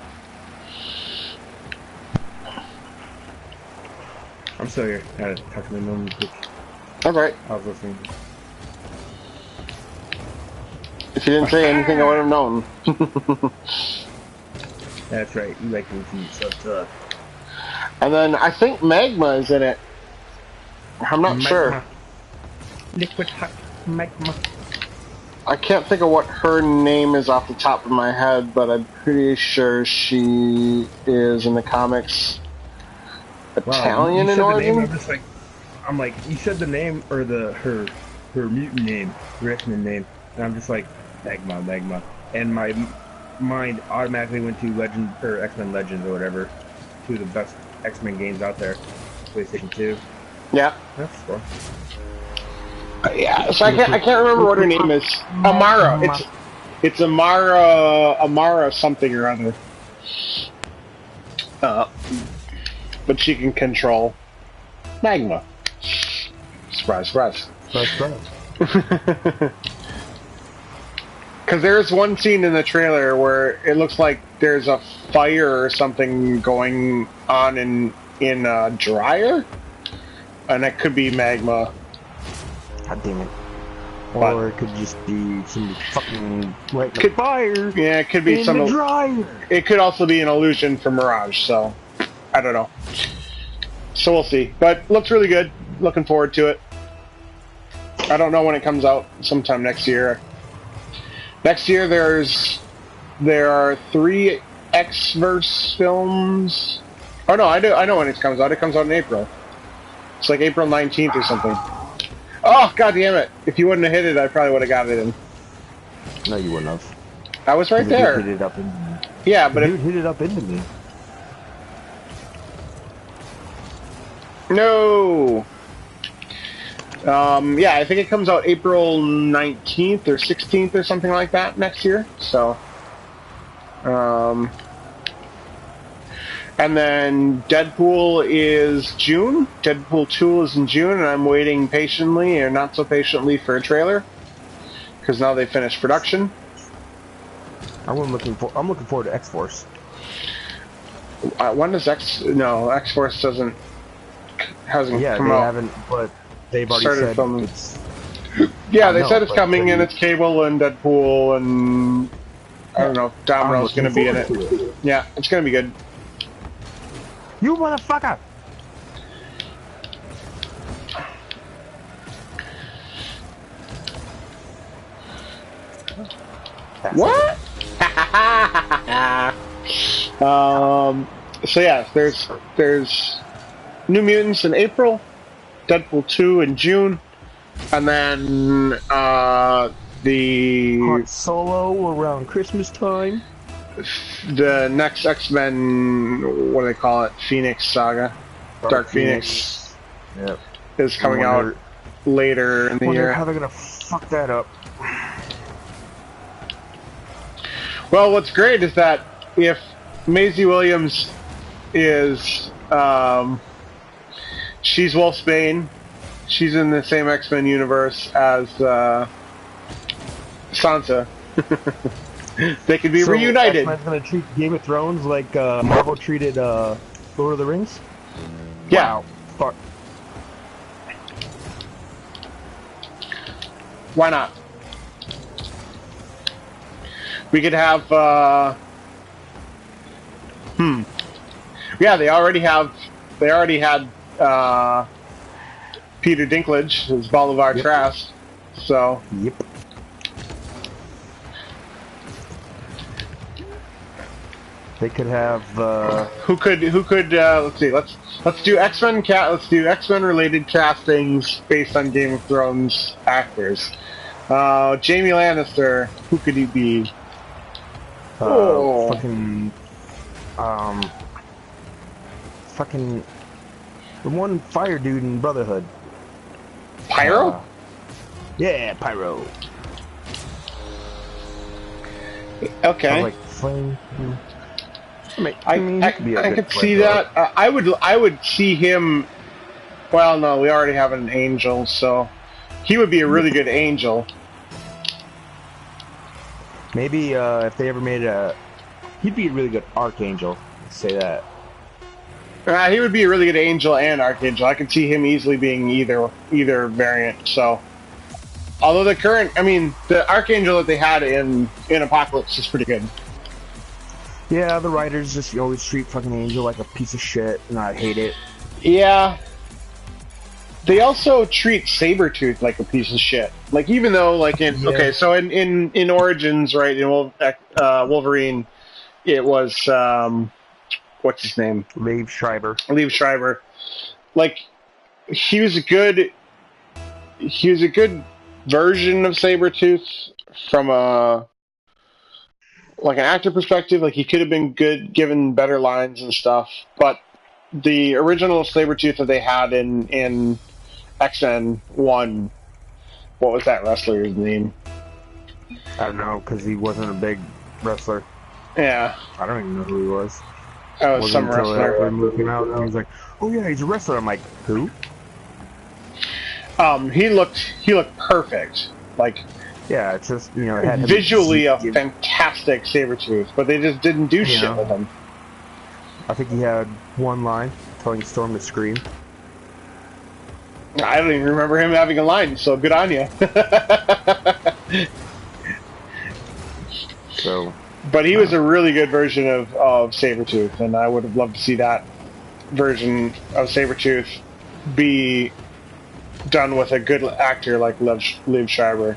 I'm still here. I gotta talk to my mom. That's right. I was listening. If you didn't say anything, I would have known. That's right. You like repeat, so it's And then I think Magma is in it. I'm not sure. Liquid hot magma. I can't think of what her name is off the top of my head, but I'm pretty sure she is in the comics Italian in origin. I'm like, you said the name or her mutant name, her X-Men name, and I'm just like Magma, and my mind automatically went to Legend or X-Men Legends or whatever, two of the best X-Men games out there, PlayStation 2. Yeah. That's fun. Yeah, so I can't remember what her name is. Amara. It's Amara something or other. But she can control magma. Surprise, surprise. Because there's one scene in the trailer where it looks like there's a fire or something going on in a dryer, and it could be magma. God damn it. Or it could just be some fucking fire. Yeah, it could be some dryer. It could also be an illusion for Mirage, so I don't know. So we'll see. But looks really good. Looking forward to it. I don't know when it comes out. Sometime next year. Next year there are 3 X-Verse films. Oh no, I know when it comes out. It comes out in April. It's like April 19th or something. Oh, god damn it. If you wouldn't have hit it, I probably would have got it in. No, you wouldn't have. I was right there. Hit it up into me. Yeah, but Dude hit it up into me. No! Yeah, I think it comes out April 19th or 16th or something like that next year, so... And then Deadpool is June. Deadpool 2 is in June, and I'm waiting patiently, or not so patiently, for a trailer. Because now they finished production. I'm looking forward to X-Force. When does X-Force hasn't come out. Yeah, they haven't, but they've already Started said filming. it's... Yeah, they said it's coming, and it's Cable and Deadpool, and... I don't know, Domino's gonna be in it. Yeah, it's gonna be good. You motherfucker! What? So yeah, there's New Mutants in April, Deadpool 2 in June, and then the Han Solo around Christmas time. The next X-Men, what do they call it? Phoenix Saga, Dark Phoenix. Yep. Is coming out later in the year. How they're gonna fuck that up? Well, what's great is that if Maisie Williams is, she's Wolfsbane, she's in the same X-Men universe as Sansa. They could be reunited. X-Men's gonna treat Game of Thrones like Marvel treated Lord of the Rings? Yeah. Wow. Fuck. Why not? We could have, Yeah, they already had, Peter Dinklage as Bolivar Trask, so. Yep. They could have, Who could, let's see, let's do X-Men, let's do X-Men related castings based on Game of Thrones actors. Jamie Lannister, who could he be? fucking the one fire dude in Brotherhood. Pyro? Yeah, Pyro. Okay. Like flame. I could see that. I would see him. Well, no, we already have an angel, so he would be a really good angel. Maybe if they ever made he'd be a really good archangel. Let's say that. He would be a really good angel and archangel. I could see him easily being either variant. So Although the current, I mean, the Archangel that they had in Apocalypse is pretty good. Yeah, the writers just always treat fucking Angel like a piece of shit, and I hate it. Yeah. They also treat Sabretooth like a piece of shit. Like, even though, like, okay, so in Origins, right, in Wolverine, it was, what's his name? Liev Schreiber. Liev Schreiber. Like, he was a good version of Sabretooth from like an actor perspective. Like, he could have been good given better lines and stuff, but the original Sabretooth that they had in X-Men 1, what was that wrestler's name? I don't know, because he wasn't a big wrestler. Yeah. I don't even know who he was. Oh, it was some wrestler. After moving out, and I was like, oh yeah, he's a wrestler. I'm like, who? He looked perfect. Like, yeah, it's just, you know, it had visually a fantastic Sabretooth, but they just didn't do shit with him. I think he had one line telling Storm to scream. I don't even remember him having a line, so good on you. So, but he was a really good version of Sabretooth, and I would have loved to see that version of Sabretooth be done with a good actor like Liev Schreiber.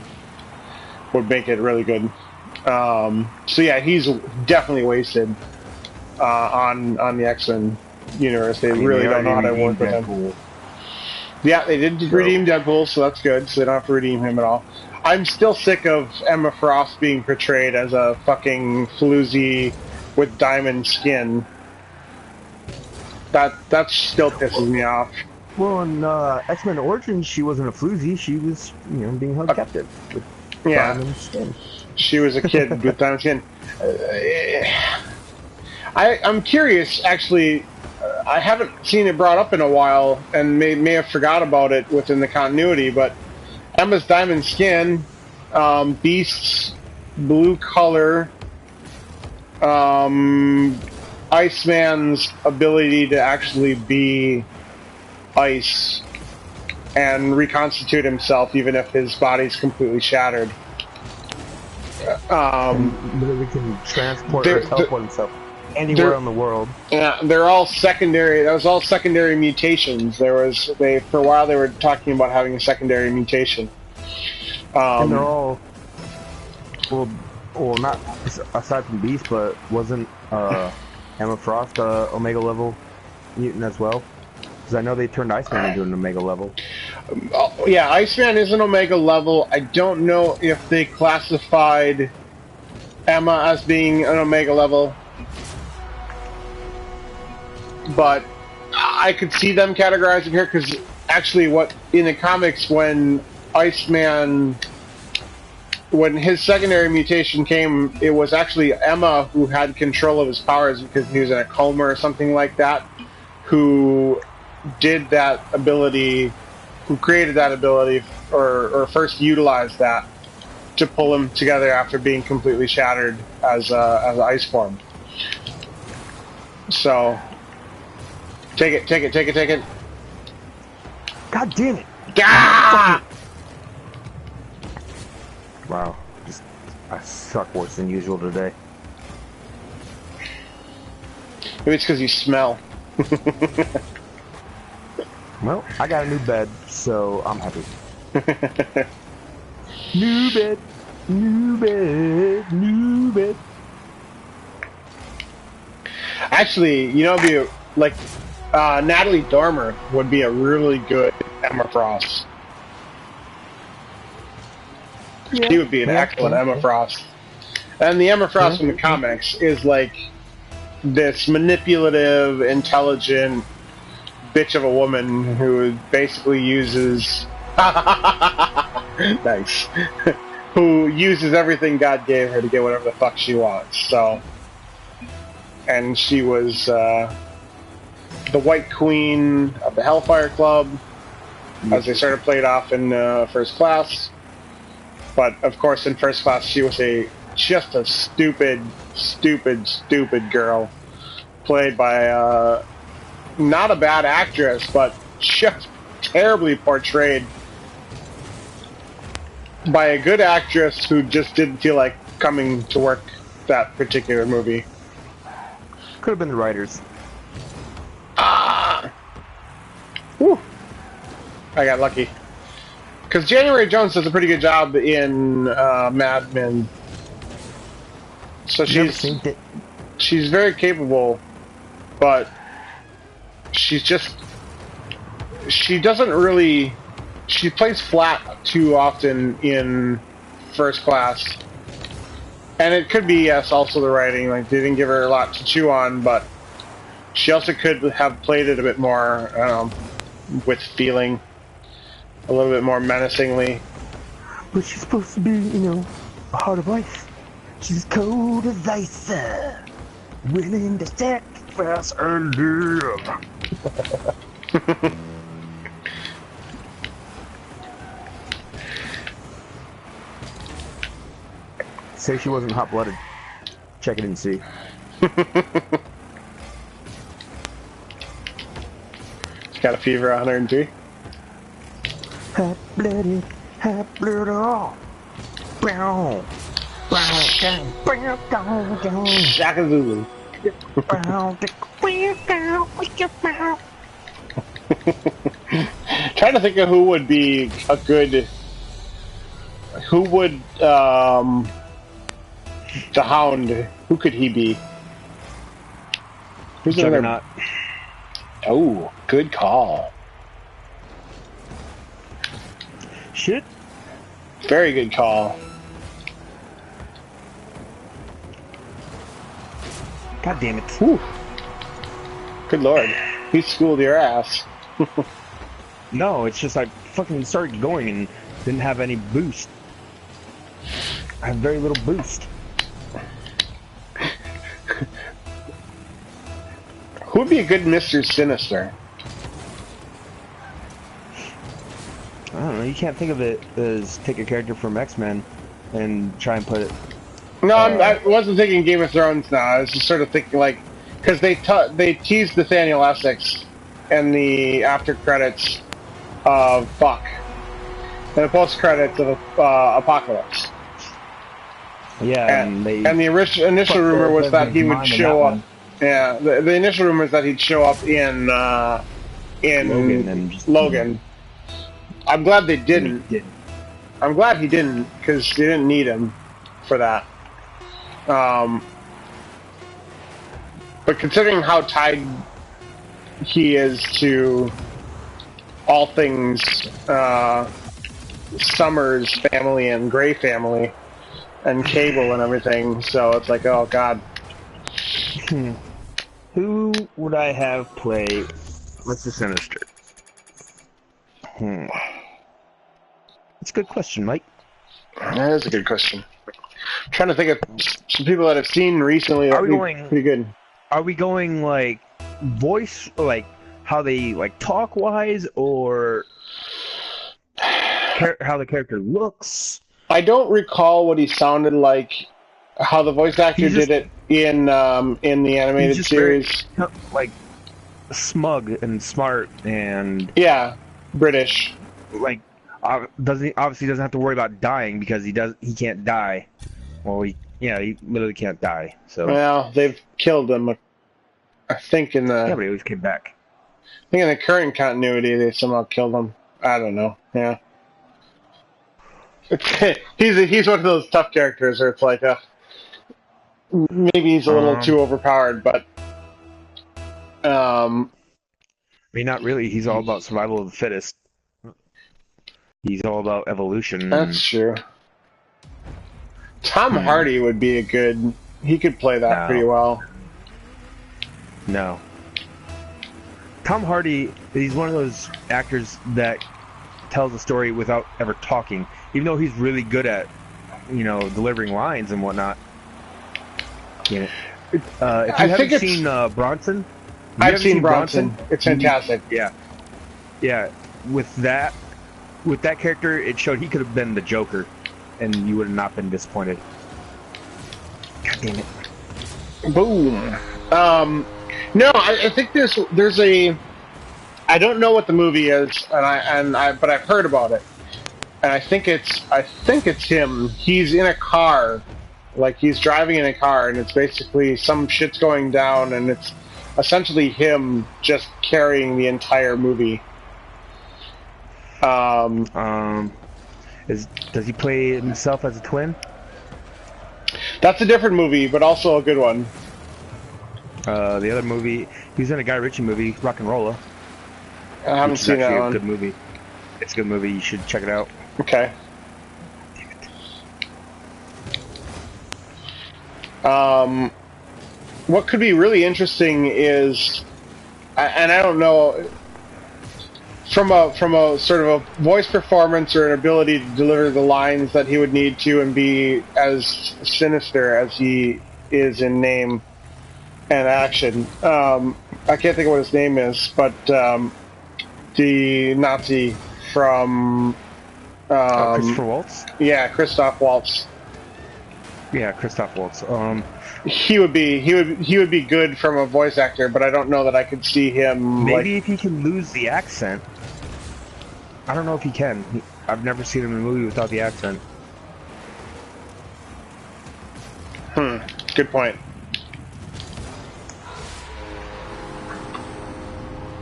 Would make it really good. So yeah, he's definitely wasted on the X-Men universe. They really don't know how to work with him. Yeah, they did redeem Deadpool, so that's good. So they don't have to redeem him at all. I'm still sick of Emma Frost being portrayed as a fucking floozy with diamond skin. That still pisses me off. Well, in X-Men Origins, she wasn't a floozy. She was, you know, being held captive with diamond skin. She was a kid with diamond skin. I'm curious, actually. I haven't seen it brought up in a while, and may have forgot about it within the continuity, but Emma's diamond skin, Beast's blue color, Iceman's ability to actually be ice and reconstitute himself even if his body's completely shattered. He can transport or teleport himself anywhere in the world. Yeah, they're all secondary. That was all secondary mutations. For a while they were talking about having a secondary mutation. And they're all well, not aside from Beast, but wasn't Emma Frost Omega level mutant as well? Because I know they turned Iceman into an Omega level. Yeah, Iceman is an Omega level. I don't know if they classified Emma as being an Omega level. But I could see them categorizing her, because actually what in the comics, when Iceman, when his secondary mutation came, it was actually Emma who had control of his powers because he was in a coma or something like that, who did that ability, who created that ability, or first utilized that to pull him together after being completely shattered as ice form. So... Take it. God damn it. Ah! Wow. I suck worse than usual today. Maybe it's because you smell. Well, I got a new bed, so I'm happy. New bed. Actually, you know, it'd be like... Natalie Dormer would be a really good Emma Frost. Yeah. She would be an excellent Emma Frost. And the Emma Frost from the comics is like this manipulative, intelligent bitch of a woman who basically uses... nice. Who uses everything God gave her to get whatever the fuck she wants. So... And she was... the White Queen of the Hellfire Club, as they sort of played off in First Class. But, of course, in First Class, she was just a stupid girl. Played by not a bad actress, but just terribly portrayed. by a good actress who just didn't feel like coming to work that particular movie. Could have been the writers. Ah! Whew. I got lucky. Because January Jones does a pretty good job in Mad Men. So she's very capable, but she doesn't really, she plays flat too often in First Class. And it could be, yes, also the writing, like they didn't give her a lot to chew on, but she also could have played it a bit more with feeling, a little bit more menacingly. But she's supposed to be, you know, a heart of ice. She's cold as ice, willing to sacrifice her love. Say she wasn't hot-blooded. Check it and see. She's got a fever 103. Hot-blooded, hot-blooded, all. Brown. Shaka Zulu. Trying to think of who would be a good. Who would the Hound? Who could he be? Who's Juggernaut? Oh, good call. Shit. Very good call. God damn it. Whew. Good lord. He schooled your ass. No, it's just I fucking started going and didn't have any boost. I have very little boost. Who would be a good Mr. Sinister? I don't know, you can't think of it as take a character from X-Men and try and put it... No, I wasn't thinking Game of Thrones now. I was just sort of thinking, like, because they teased Nathaniel Essex in the after credits of Buck and the post credits of Apocalypse. Yeah, and the initial rumor was that he would show up. Yeah, the initial rumor is that he'd show up in Logan. I'm glad they didn't. I'm glad he didn't, because they didn't need him for that. But considering how tied he is to all things Summers family and Gray family and Cable and everything, so it's like, oh god. Who would I have play Mr. Sinister? That's a good question, Mike. That is a good question. I'm trying to think of some people that I've seen recently that are pretty good. Are we going like voice, like how they like talk wise, or how the character looks? I don't recall what he sounded like, how the voice actor did it in the animated series. Very, like smug and smart and yeah, British. Like obviously doesn't have to worry about dying because he can't die. Well, he literally can't die. So well, they've killed him. I think in the but he always came back. I think in the current continuity they somehow killed him. I don't know. Yeah, he's one of those tough characters where it's like maybe he's a little too overpowered, but I mean, not really. He's all about survival of the fittest. He's all about evolution. That's true. Tom Hardy would be a good... He could play that pretty well. No. Tom Hardy, he's one of those actors that tells a story without ever talking. Even though he's really good at, delivering lines and whatnot. If you haven't seen Bronson... I've seen Bronson. It's fantastic. Yeah. With that character, it showed he could have been the Joker, and you would have not been disappointed. God damn it! Boom. No, I think there's a. I don't know what the movie is, but I've heard about it. and I think it's him. He's in a car, like he's driving in a car, and it's basically some shit's going down, and it's essentially him just carrying the entire movie. Does he play himself as a twin? That's a different movie, but also a good one. The other movie, he's in a Guy Ritchie movie, Rock and Rolla. I haven't seen that one. A good movie. It's a good movie. You should check it out. Okay. What could be really interesting is, and I don't know, from a sort of a voice performance or an ability to deliver the lines that he would need to and be as sinister as he is in name and action. I can't think of what his name is, but the Nazi from Christopher Waltz. Yeah, Christoph Waltz. Yeah, Christoph Waltz. He would be good from a voice actor, but I don't know that I could see him. Maybe if he can lose the accent. I don't know if he can. I've never seen him in a movie without the accent. Good point.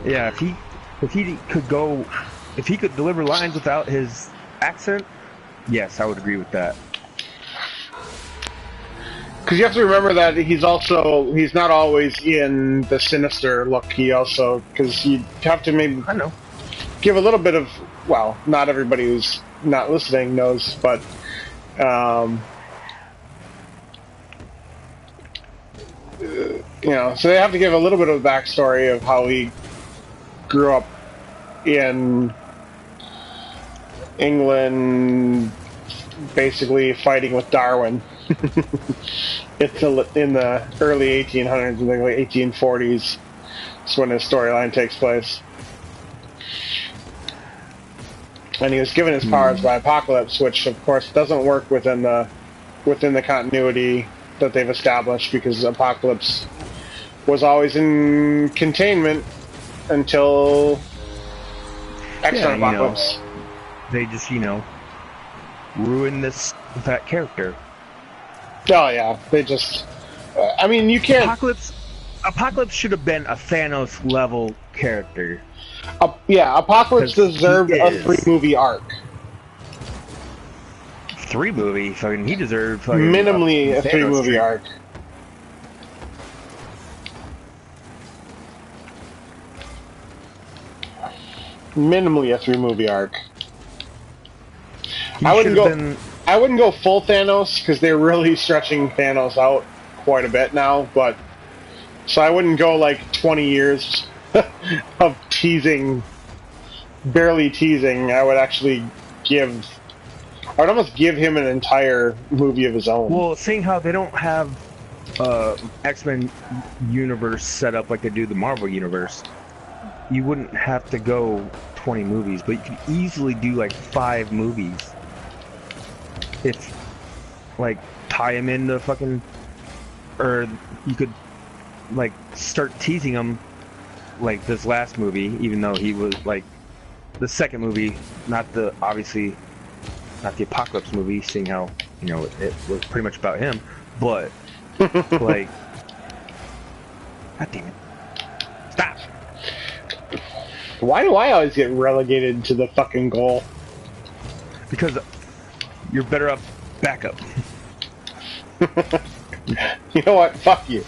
Yeah, if he could deliver lines without his accent, yes, I would agree with that. Because you have to remember that he's not always in the sinister look. Because you have to maybe give a little bit of, well, not everybody who's not listening knows, but so they have to give a little bit of a backstory of how he grew up in England, basically fighting with Darwin. It's in the early 1800s, I think, like 1840s. That's when his storyline takes place. And he was given his powers by Apocalypse, which of course doesn't work within the continuity that they've established, because Apocalypse was always in containment until X-Men Apocalypse. They just, ruined that character. Oh yeah, they just. I mean, you can't. Apocalypse should have been a Thanos level character. Apocalypse deserved a 3-movie arc. 3 movies? I mean, he deserved minimally a 3-movie arc. Minimally a 3-movie arc. I wouldn't go full Thanos, because they're really stretching Thanos out quite a bit now. But so I wouldn't go like 20 years of barely teasing. I would actually almost give him an entire movie of his own. Well, seeing how they don't have X-Men universe set up like they do the Marvel universe, you wouldn't have to go 20 movies, but you could easily do like 5 movies. If, like, tie him into fucking, or you could, like, start teasing him, like this last movie, even though he was, like, the second movie, not the Apocalypse movie, seeing how, it was pretty much about him, but, like, God damn it. Stop! Why do I always get relegated to the fucking goal? Because you're better up backup. You know what? Fuck you.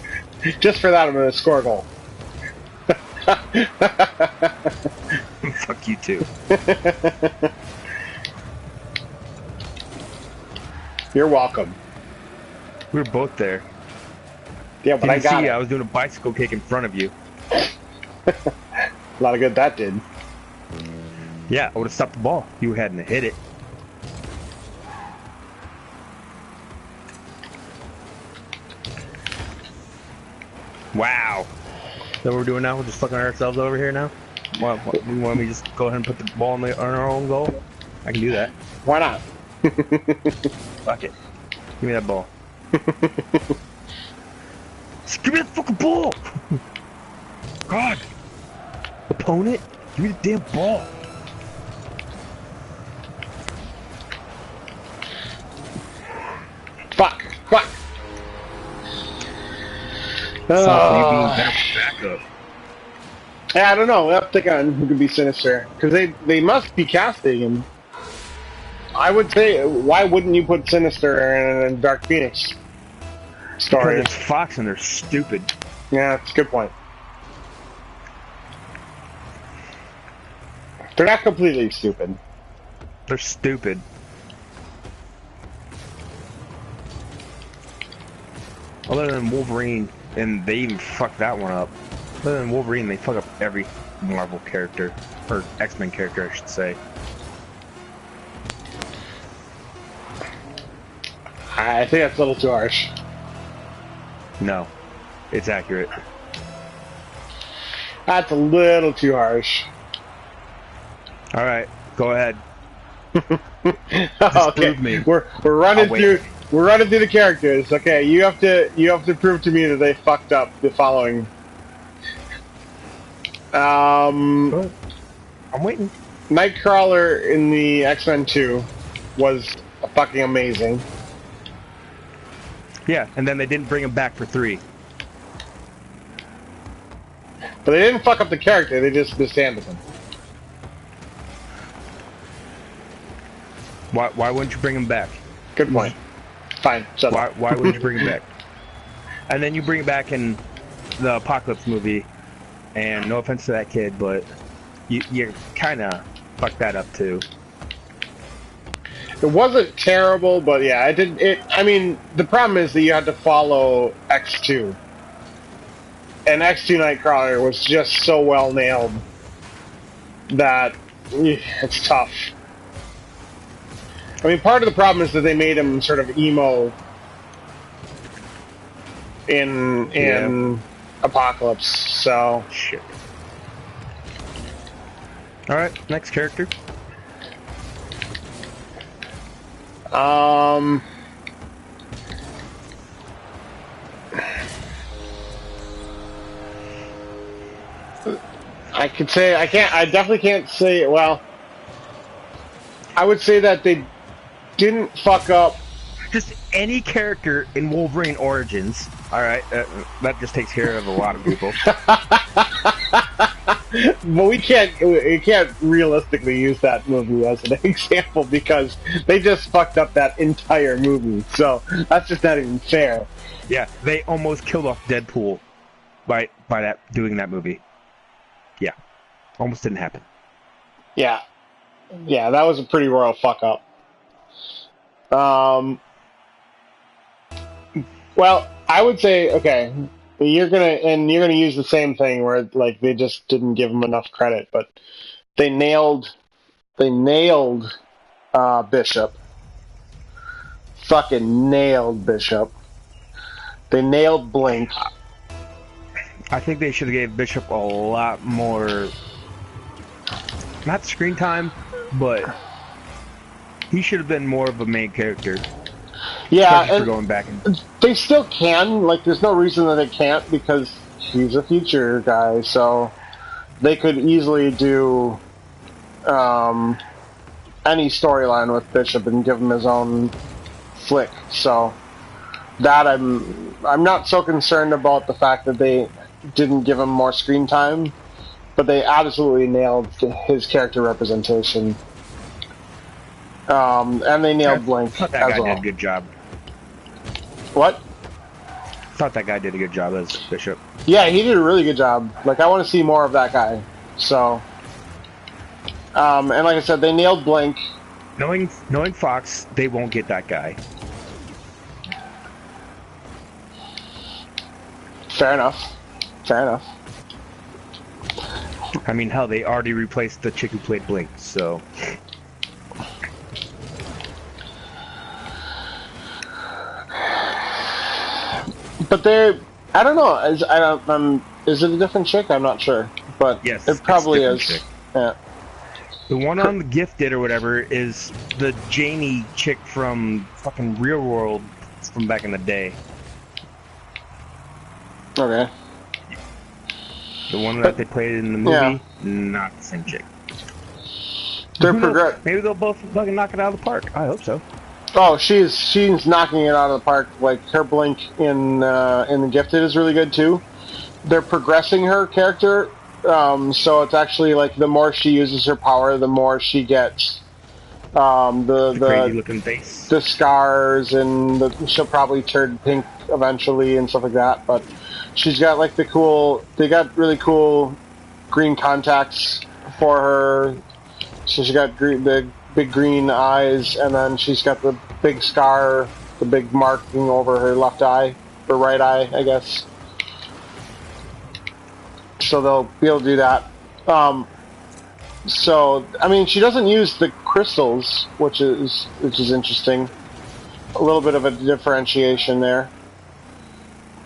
Just for that, I'm gonna score a goal. Fuck you too. You're welcome. We were both there. Yeah, but I got it. I was doing a bicycle kick in front of you. A lot of good that did. Yeah, I would have stopped the ball. You hadn't hit it. Wow. Is that what we're doing now? We're just fucking ourselves over here now? You want me to just go ahead and put the ball on our own goal? I can do that. Why not? Fuck it. Give me that ball. Just give me that fucking ball! God! Opponent, give me the damn ball. So you being better backup. Yeah, I don't know. We'll have to think on who could be Sinister. Because they must be casting him. I would say, why wouldn't you put Sinister in a Dark Phoenix story? Because it's Fox and they're stupid. Yeah, that's a good point. They're not completely stupid. They're stupid. Other than Wolverine, and they even fucked that one up. Other than Wolverine, they fuck up every Marvel character, or X-Men character, I should say. I think that's a little too harsh. No, it's accurate. That's a little too harsh. All right, go ahead. Okay, me. we're running through the characters. Okay, you have to prove to me that they fucked up the following. I'm waiting. Nightcrawler in the X-Men 2 was fucking amazing. Yeah, and then they didn't bring him back for 3. But they didn't fuck up the character, they just disbanded him. Why wouldn't you bring him back? Good point. Fine, shut up. Why wouldn't you bring him back? And then you bring him back in the Apocalypse movie, and no offense to that kid, but you kind of fucked that up too. It wasn't terrible, but yeah, it did. I mean, the problem is that you had to follow X2, and X2 Nightcrawler was just so well nailed that it's tough. I mean, part of the problem is that they made him sort of emo in Apocalypse. So shit. All right, next character. I could say I definitely can't say. Well, I would say that they didn't fuck up. Just any character in Wolverine Origins. All right, that just takes care of a lot of people. But we can't realistically use that movie as an example because they just fucked up that entire movie. So that's just not even fair. Yeah, they almost killed off Deadpool by doing that movie. Yeah, almost didn't happen. Yeah, that was a pretty royal fuck up. Well, I would say, okay, you're gonna use the same thing where like they just didn't give him enough credit, but they nailed Bishop. Fucking nailed Bishop. They nailed Blink. I think they should have gave Bishop a lot more, not screen time, but he should have been more of a main character. Yeah, Especially and for going back and they still can. Like, there's no reason that they can't because he's a future guy. So they could easily do any storyline with Bishop and give him his own flick. So that I'm not so concerned about the fact that they didn't give him more screen time, but they absolutely nailed his character representation. And they nailed Blink I thought that as guy well. did a good job. What? I thought that guy did a good job as Bishop. Yeah, he did a really good job. Like, I want to see more of that guy. So, and like I said, they nailed Blink. Knowing Fox, they won't get that guy. Fair enough. I mean, hell, they already replaced the chick who played Blink, so. But I don't know. Is it a different chick? I'm not sure, but Yes, it probably it's is. a different Yeah. The one on the Gifted or whatever is the Janie chick from fucking Real World from back in the day. Okay. The one that they played in the movie, Yeah. not the same chick. They're Who knows? progress. Maybe they'll both fucking knock it out of the park. I hope so. Oh, she's knocking it out of the park. Like her blink in The Gifted is really good too. They're progressing her character, so it's actually like the more she uses her power, the more she gets Crazy looking face. the scars, and she'll probably turn pink eventually and stuff like that. But she's got like they got really cool green contacts for her. So she got the big green eyes, and then she's got the big scar, the big marking over her left eye, or right eye, I guess. So they'll be able to do that. So I mean, she doesn't use the crystals, which is interesting. A little bit of a differentiation there,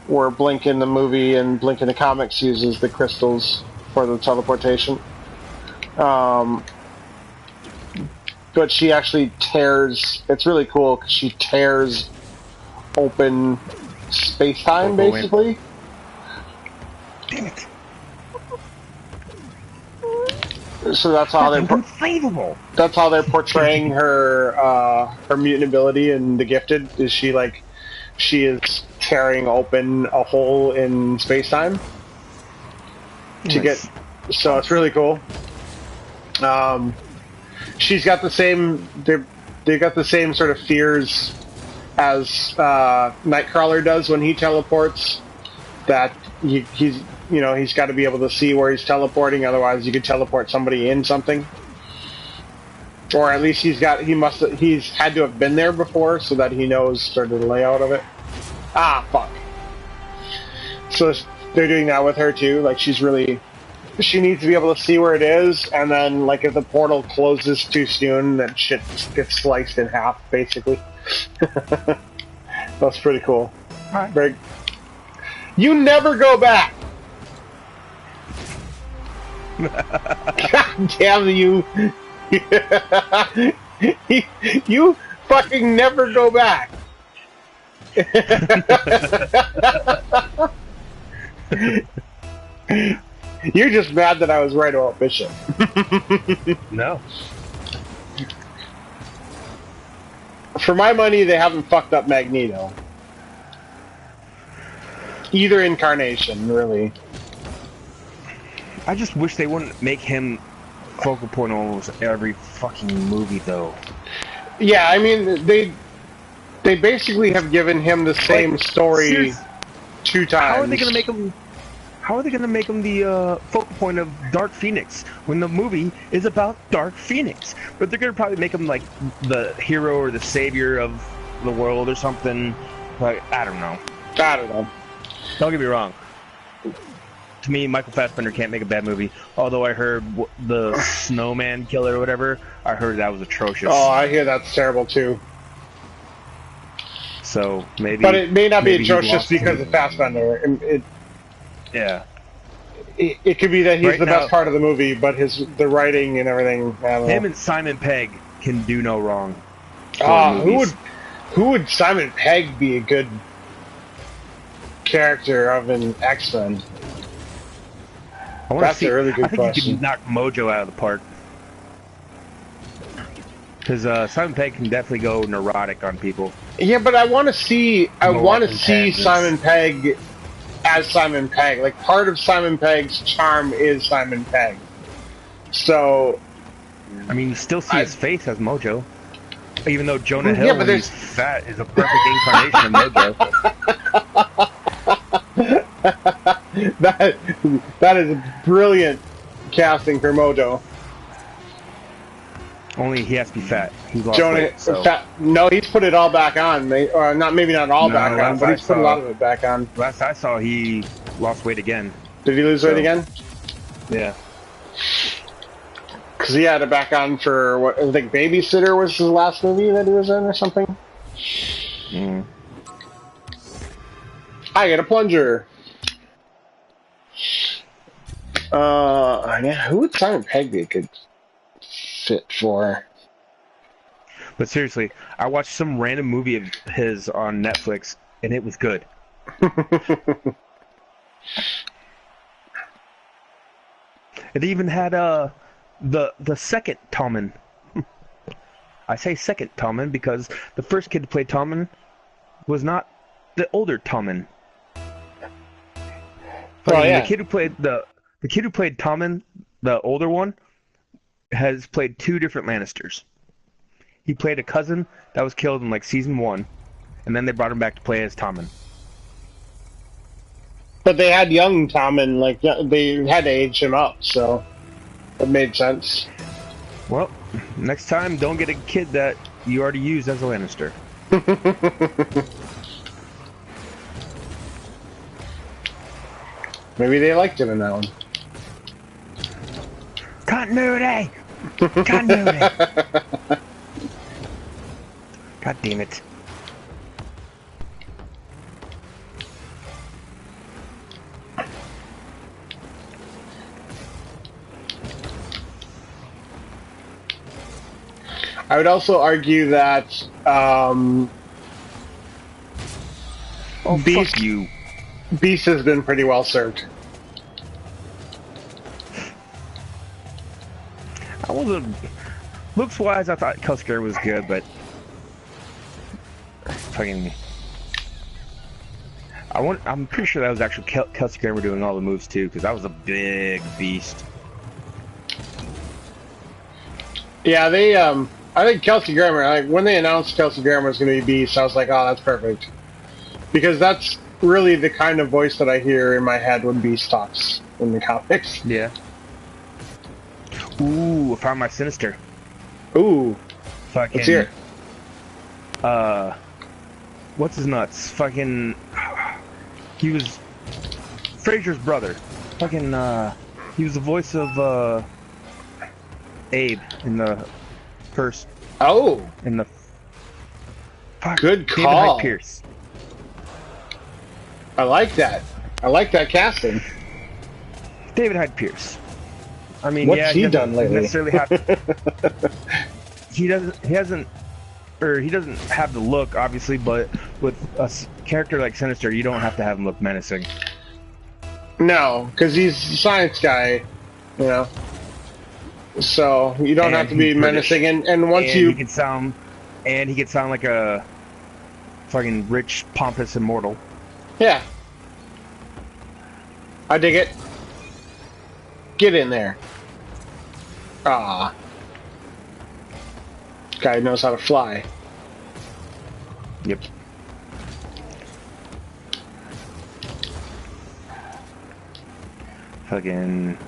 where Blink in the movie and Blink in the comics uses the crystals for the teleportation. But she actually tears. It's really cool because she tears open space-time, basically. Damn it. So that's how that's how they're portraying her her mutant ability in The Gifted. Is she is tearing open a hole in space time to get. So it's really cool. She's got the same. They've got the same sort of fears as Nightcrawler does when he teleports. That he's got to be able to see where he's teleporting. Otherwise, you could teleport somebody in something. Or at least he's had to have been there before, so that he knows sort of the layout of it. Ah, fuck. So they're doing that with her too. Like she needs to be able to see where it is, and then like if the portal closes too soon, that shit gets sliced in half, basically. That's pretty cool. Right. Very. You never go back. God damn you! You fucking never go back. You're just mad that I was right about Bishop. No. For my money, they haven't fucked up Magneto. Either incarnation, really. I just wish they wouldn't make him focal point almost every fucking movie, though. Yeah, I mean, they basically have given him the same story 2 times. How are they gonna make him? How are they gonna make him the focal point of Dark Phoenix when the movie is about Dark Phoenix? But they're gonna probably make him like the hero or the savior of the world or something. Like I don't know. Don't get me wrong. To me, Michael Fassbender can't make a bad movie. Although I heard the Snowman Killer or whatever, I heard that was atrocious. Oh, I hear that's terrible too. So maybe. But it may not be atrocious because of Fassbender. Yeah. It could be that he's the best part of the movie, but the writing and everything. I don't know. Him and Simon Pegg can do no wrong. Who would Simon Pegg be a good character of an X-Men? That's a really good question. I think you can knock Mojo out of the park. Because Simon Pegg can definitely go neurotic on people. Yeah, but I want to see Simon Pegg as Simon Pegg. Like, part of Simon Pegg's charm is Simon Pegg. So... I mean, you still see his face as Mojo. Even though Jonah Hill, when he's fat, is a perfect incarnation of Mojo. That is brilliant casting for Mojo. Only he has to be fat. He's lost weight, so. No, he's put it all back on. Maybe not all back on, but he's put a lot of it back on. Last I saw, he lost weight again. Did he lose weight again? Yeah. Because he had it back on for what I think Babysitter was his last movie that he was in or something. Mm. I get a plunger. Yeah, who would Simon Pegg be a good fit for? But seriously, I watched some random movie of his on Netflix, and it was good. It even had the second Tommen. I say second Tommen because the first kid to play Tommen was not the older Tommen. Oh, yeah. The kid who played Tommen, the older one, has played 2 different Lannisters. He played a cousin that was killed in like season 1, and then they brought him back to play as Tommen. But they had young Tommen, like, they had to age him up, so it made sense. Well, next time, don't get a kid that you already used as a Lannister. Maybe they liked him in that one. Continuity! Continuity! God damn it. I would also argue that Fuck you. Beast has been pretty well served. I wasn't... Looks-wise, I thought Kelsey was good, but... Fucking... I'm pretty sure that was actually Kelsey Grammer doing all the moves, too, because that was a big beast. Yeah, they, I think Kelsey Grammer, like, when they announced Kelsey Grammer was going to be Beast, I was like, oh, that's perfect. Because that's really the kind of voice that I hear in my head when Beast talks in the comics. Yeah. Ooh, I found my Sinister. Ooh. Fucking... Let's hear it. What's his nuts? Fucking... He was... Fraser's brother. Fucking, he was the voice of, Abe in the first... Oh! In the... Fuck, Good David call. Hyde Pierce. I like that. I like that casting. David Hyde Pierce. I mean, What's yeah, he he done doesn't lately? necessarily have... he doesn't have the look, obviously, but with a character like Sinister, you don't have to have him look menacing. No, because he's a science guy, you know. So you don't have to be menacing, and once he can sound like a fucking rich, pompous immortal. Yeah. I dig it. Get in there. Ah. Guy knows how to fly. Yep. Fucking...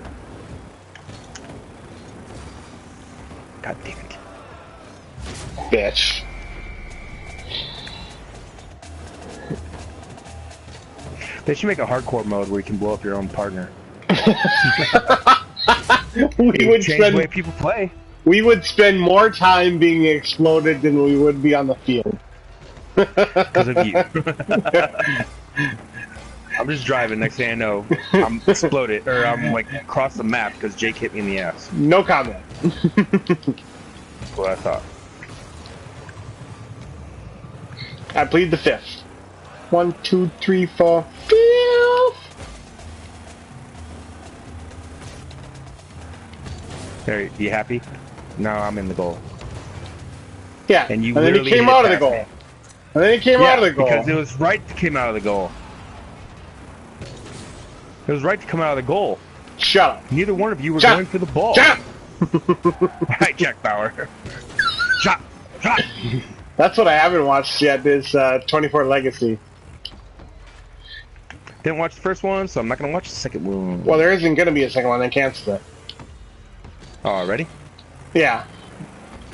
God damn it. Bitch. They should make a hardcore mode where you can blow up your own partner. We would change the way people play. We would spend more time being exploded than we would be on the field. Because of you. I'm just driving, next thing I know, I'm exploded, or I'm like across the map because Jake hit me in the ass. No comment. That's what I thought. I plead the fifth. 1, 2, 3, 4, 5. There, you happy? Now I'm in the goal. Yeah, and you then he came out of the goal. And then he came out of the goal. Because it was right to come out of the goal. It was right to come out of the goal. Shut up. Neither one of you were going for the ball. Shut up! Right, Jack Bauer. Shot! Shot! That's what I haven't watched yet, is 24 Legacy. Didn't watch the first one, so I'm not going to watch the second one. Well, there isn't going to be a second one. They canceled it. Oh, ready? Yeah.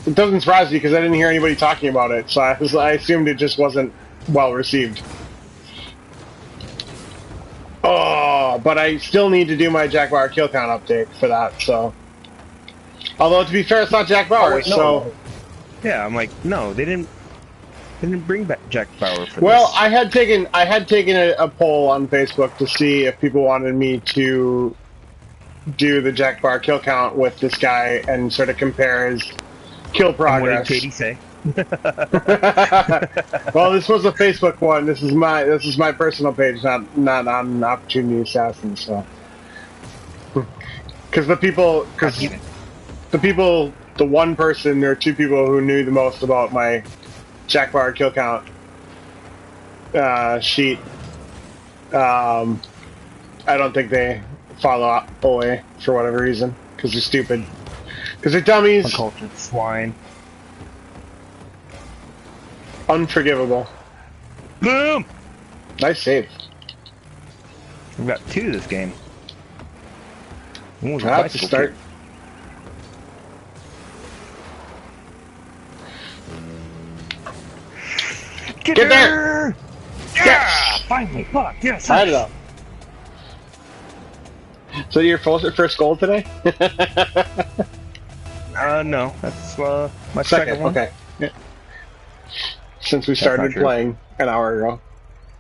It doesn't surprise me because I didn't hear anybody talking about it, so I assumed it just wasn't well received. Oh, but I still need to do my Jack Bauer kill count update for that, so... Although, to be fair, it's not Jack Bauer, so... Yeah, I'm like, no, they didn't bring back Jack Bauer for well, this. I had taken a poll on Facebook to see if people wanted me to do the Jack Bauer kill count with this guy and sort of compare his kill progress. What did Katie say? Well, this was a Facebook one. This is my personal page, not on Opportunity Assassin. So, because the people the one person or two people who knew the most about my Jack Bauer kill count sheet. I don't think they follow away for whatever reason, because they're stupid. Because they're dummies. Uncultured swine. Unforgivable. Boom! Nice save. We've got 2 this game. Ooh, That's a start. Get there! Yeah! Yes! Finally! Fuck! Yes! Tied it up. So your first goal today? No. That's my Second one. Okay. Yeah. Since we started playing an hour ago.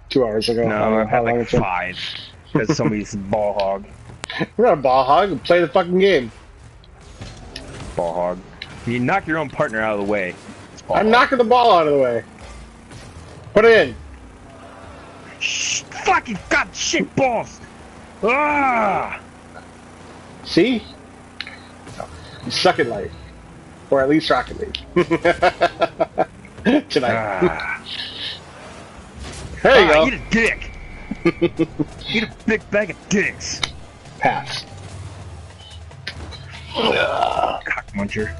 2 hours ago. No, I've had long like it's been. 5. Because somebody's ball hog. We're not a ball hog. Play the fucking game. Ball hog. You knock your own partner out of the way. I'm knocking the ball out of the way. Put it in. Shh, fucking god shit balls! Ah! See? You suck at life. Or at least Rocket League. Tonight. Ah. There you go. Eat a dick! Eat a big bag of dicks! Pass. Cock muncher.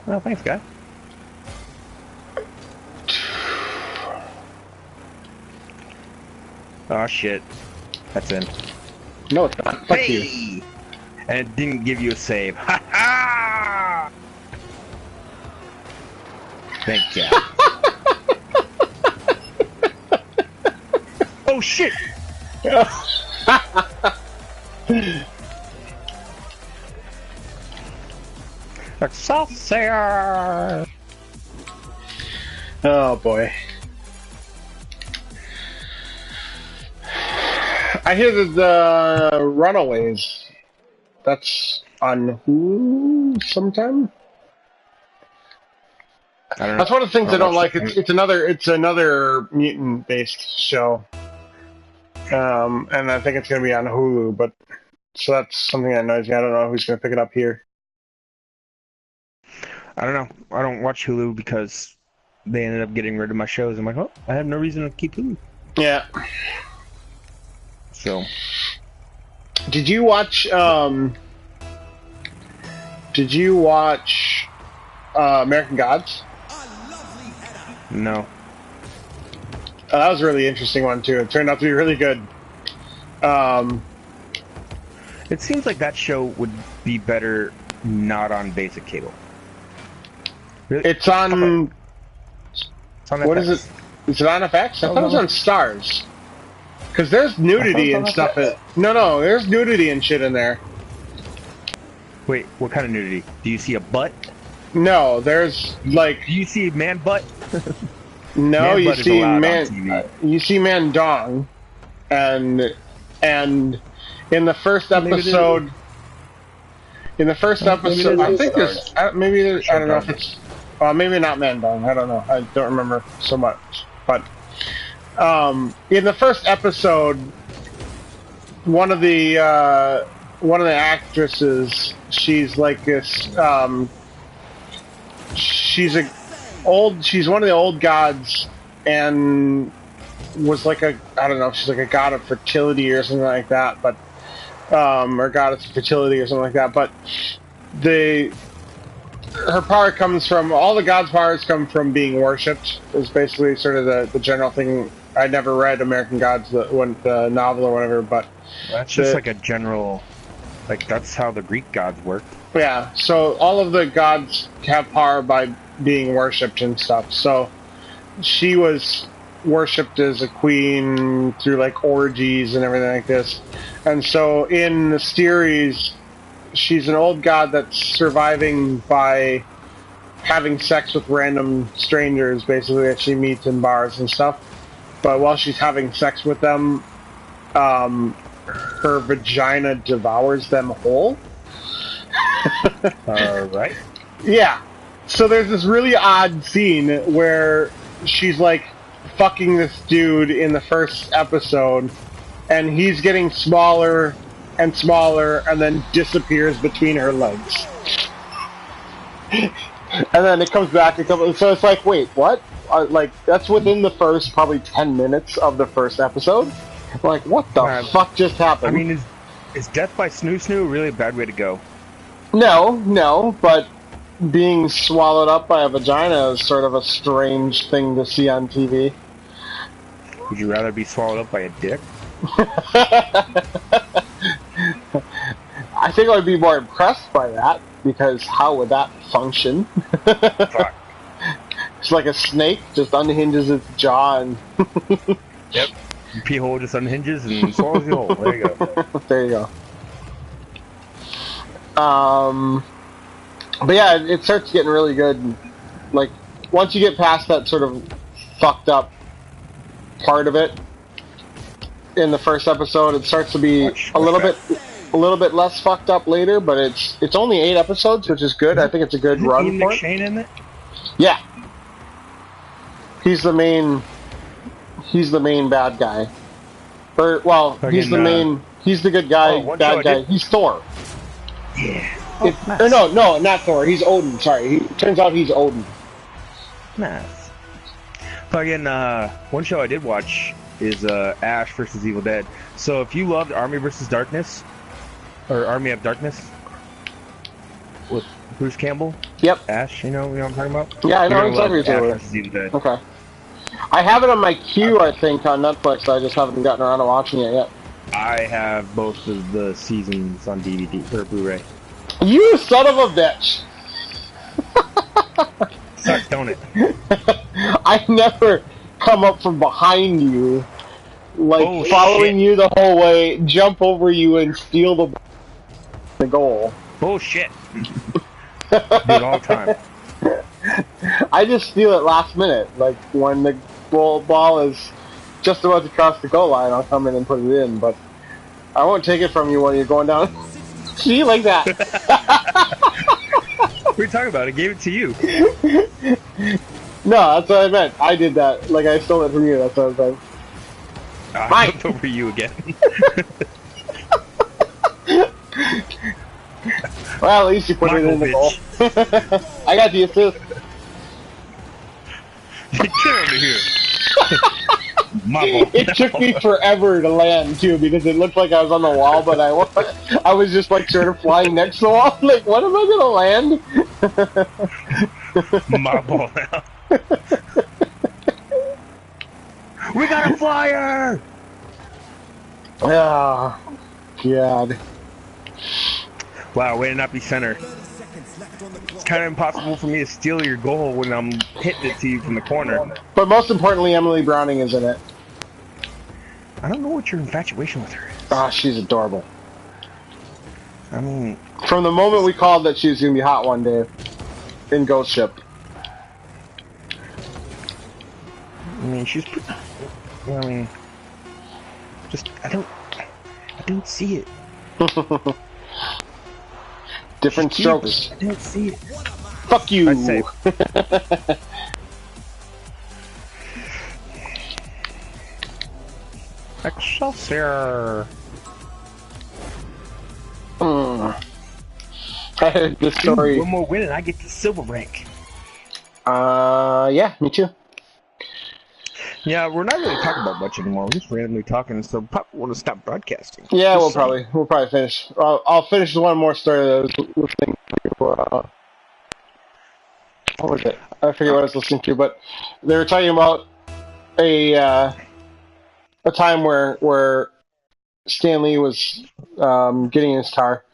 Well, thanks, guy. Oh shit. That's in. No, it's not. Fuck you. Hey! And it didn't give you a save. Ha ha! Thank you. Oh shit! Excelsior! Oh boy. I hear that the Runaways. That's on Hulu sometime. I don't know. That's one of the things I don't like. watch It's another mutant based show. And I think it's gonna be on Hulu, but so that's something that annoys me. I don't know who's gonna pick it up here. I don't know. I don't watch Hulu because they ended up getting rid of my shows. I'm like, oh, I have no reason to keep Hulu. Yeah. So, Did you watch American Gods? no. That was a really interesting one too. It turned out to be really good. It seems like that show would be better not on basic cable. Really? It's on. It's on What FX. is it? Is it on FX? I thought it was on Stars. Because there's nudity and stuff. No, there's nudity and shit in there. Wait, what kind of nudity? Do you see a butt? No, there's like Do you see man butt? no. Man You butt is see allowed on man. TV. You see man dong, and in the first episode. In the first episode, I think there's maybe there's, I don't know if it's maybe not man dong. I don't know. I don't remember so much, but. In the first episode, one of the actresses, she's like this. She's one of the old gods, and was like I don't know. She's like a god of fertility or something like that, but or goddess of fertility or something like that. But her power comes from all the gods' powers come from being worshipped. Is basically sort of the general thing. I never read American Gods, the novel or whatever, but That's just like a general, like that's how the Greek gods work. yeah. So all of the gods have power by being worshipped and stuff. So she was worshipped as a queen through like orgies and everything like this. And so in the series, she's an old god that's surviving by having sex with random strangers, basically, that she meets in bars and stuff. But while she's having sex with them, her vagina devours them whole. Right. Yeah. So there's this really odd scene where she's like fucking this dude in the first episode, and he's getting smaller and smaller, and then disappears between her legs. And then it comes back a couple. So it's like, wait, what? Like, that's within the first probably 10 minutes of the first episode. Like, what the fuck just happened? I mean, is death by snoo snoo really a bad way to go? No, but being swallowed up by a vagina is sort of a strange thing to see on TV. Would you rather be swallowed up by a dick? I think I would be more impressed by that, because how would that function? Fuck. It's like a snake, just unhinges its jaw and... Yep. Your pee hole just unhinges and swallows you whole. There you go. There you go. But yeah, it starts getting really good. Like, once you get past that sort of fucked up part of it in the first episode, it starts to be a little bit less fucked up later. But it's only 8 episodes, which is good. I think it's a good run Ian for it. McShane in it? Yeah, he's the main bad guy. Or well, he's the good guy, bad guy. He's Thor. Yeah. Or no, not Thor. He's Odin. Sorry. Turns out he's Odin. Nice. Fucking, one show I did watch is Ash vs. Evil Dead. So if you loved Army vs. Darkness, or Army of Darkness, with Bruce Campbell. Yep. Ash, you know what I'm talking about? Yeah, I know exactly what you're Ash vs. Evil Dead. Okay. I have it on my queue, I think, on Netflix. I just haven't gotten around to watching it yet. I have both of the seasons on DVD or Blu-ray. You son of a bitch! Sucks, don't it? I never come up from behind you, like following shit. you the whole way, jump over you, and steal the goal. Bullshit. Do it all the time. I just steal it last minute, like when the ball is just about to cross the goal line. I'll come in and put it in, but I won't take it from you when you're going down. See, like that. What are you talking about? I gave it to you. No, that's what I meant. I did that. Like, I stole it from you. That's what I was saying. I jumped over you again. Well, at least you put it in the goal. I got the assist. Get over here. It took me forever to land, too, because it looked like I was on the wall, but I was just, like, sort of flying next to the wall. Like, what am I gonna land? My ball now. We got a flyer! Oh, God. Wow, way to not be center. It's kind of impossible for me to steal your goal when I'm hitting it to you from the corner. But most importantly, Emily Browning is in it. I don't know what your infatuation with her is. Ah, she's adorable. I mean... From the moment we called that she was going to be hot one day in Ghost Ship. I mean, she's... I mean... Just, I don't see it. Different strokes. I don't see it. Fuck you! I'd say. Excelsior! I heard the story. One more win and I get the silver rank. Yeah, me too. Yeah, we're not really talking about much anymore. We're just randomly talking, so probably want to stop broadcasting. Yeah, we'll probably finish. I'll finish one more story that I was listening to. What was it? I forget what I was listening to, but they were talking about a time where Stan Lee was getting in his car,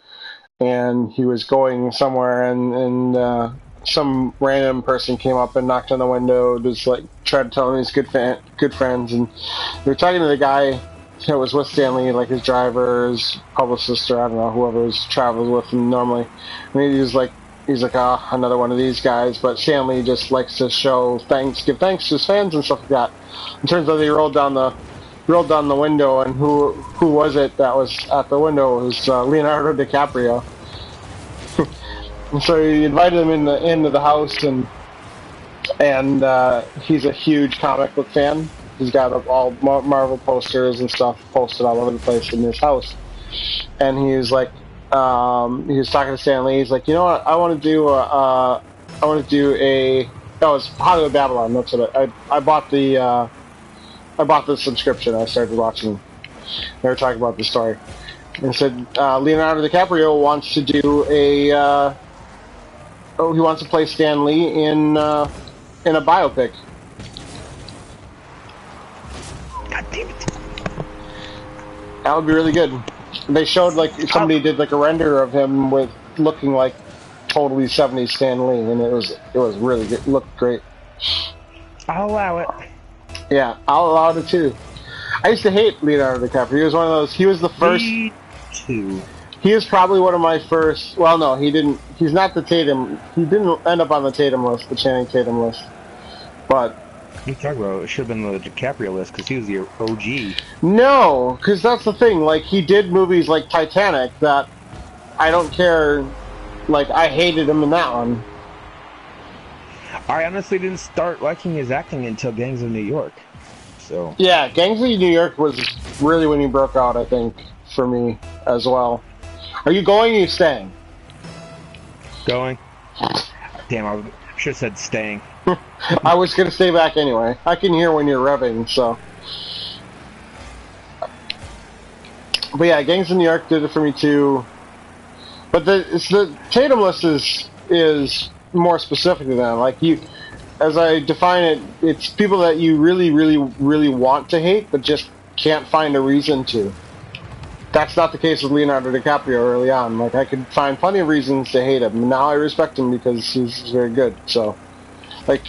and he was going somewhere, and some random person came up and knocked on the window, just like tried to tell him he's good friends, and they were talking to the guy that was with Stan Lee, like his driver, his publicist, or I don't know, whoever was traveling with him normally. And he's like, another one of these guys. But Stan Lee just likes to give thanks to his fans and stuff like that. It turns out he rolled down the window, and who was it that was at the window? It was Leonardo DiCaprio. And so he invited him into the house, and and he's a huge comic book fan. He's got all Marvel posters and stuff posted all over the place in his house. And he was like, he was talking to Stan Lee. He's like, you know what? I want to do oh, it's Hollywood Babylon. That's what I bought the subscription. I started watching. They were talking about the story, and said Leonardo DiCaprio wants to do he wants to play Stan Lee in a biopic. God damn it! That would be really good. They showed like somebody did like a render of him with looking like totally 70s Stan Lee, and it was really good. It looked great. I'll allow it. Yeah, I'll allow it too. I used to hate Leonardo DiCaprio. He was one of those. He was the first. Me too. He is probably one of my first. Well, no, he didn't. He's not the Tatum. He didn't end up on the Tatum list, the Channing Tatum list. But What are you talking about? It should have been the DiCaprio list because he was the OG. no, because that's the thing. Like he did movies like Titanic that I don't care. Like I hated him in that one. I honestly didn't start liking his acting until Gangs of New York. So Yeah, Gangs of New York was really when he broke out. I think for me as well. Are you going or are you staying? going. Damn, I should have said staying. I was gonna stay back anyway. I can hear when you're revving, so. But yeah, Gangs of New York did it for me too. But the Tatum list is more specific than that. Like as I define it, it's people that you really, really, really want to hate, but just can't find a reason to. That's not the case with Leonardo DiCaprio early on. Like I could find plenty of reasons to hate him. Now I respect him because he's very good. So, like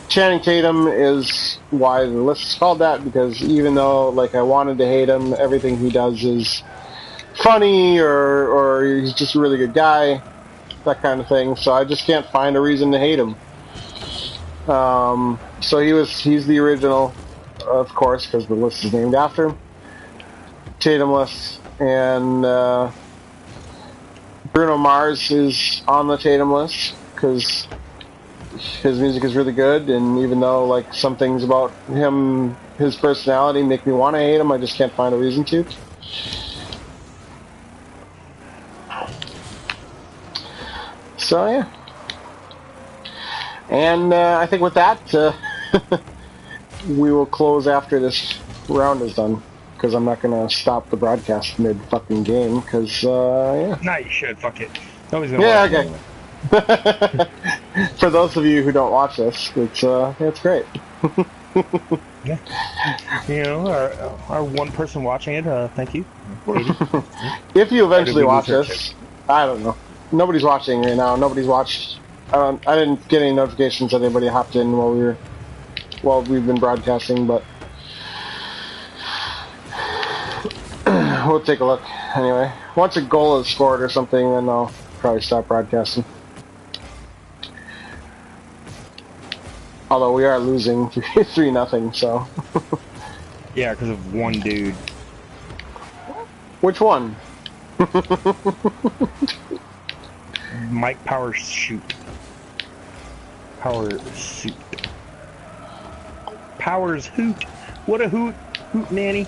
Channing Tatum is why the list is called that, because even though like I wanted to hate him, everything he does is funny or he's just a really good guy, that kind of thing. So I just can't find a reason to hate him. So he's the original, of course, because the list is named after him. Tatum list, and Bruno Mars is on the Tatum list because his music is really good, and even though like some things about him, his personality make me want to hate him, I just can't find a reason to. So yeah, and I think with that we will close after this round is done, because I'm not gonna stop the broadcast mid fucking game, because yeah. Nah, you should. Fuck it. Nobody's gonna watch it Okay. anyway. For those of you who don't watch this, it's great. Yeah. You know, our one person watching it, thank you. If you eventually we watch research this, I don't know. Nobody's watching right now. Nobody's watched. I didn't get any notifications that anybody hopped in while we've been broadcasting, but we'll take a look anyway. Once a goal is scored or something, then I'll probably stop broadcasting. Although we are losing 3-0, so. Yeah, because of one dude. Which one? Mike Powers shoot. Power suit. Powers hoot. What a hoot. Hoot nanny.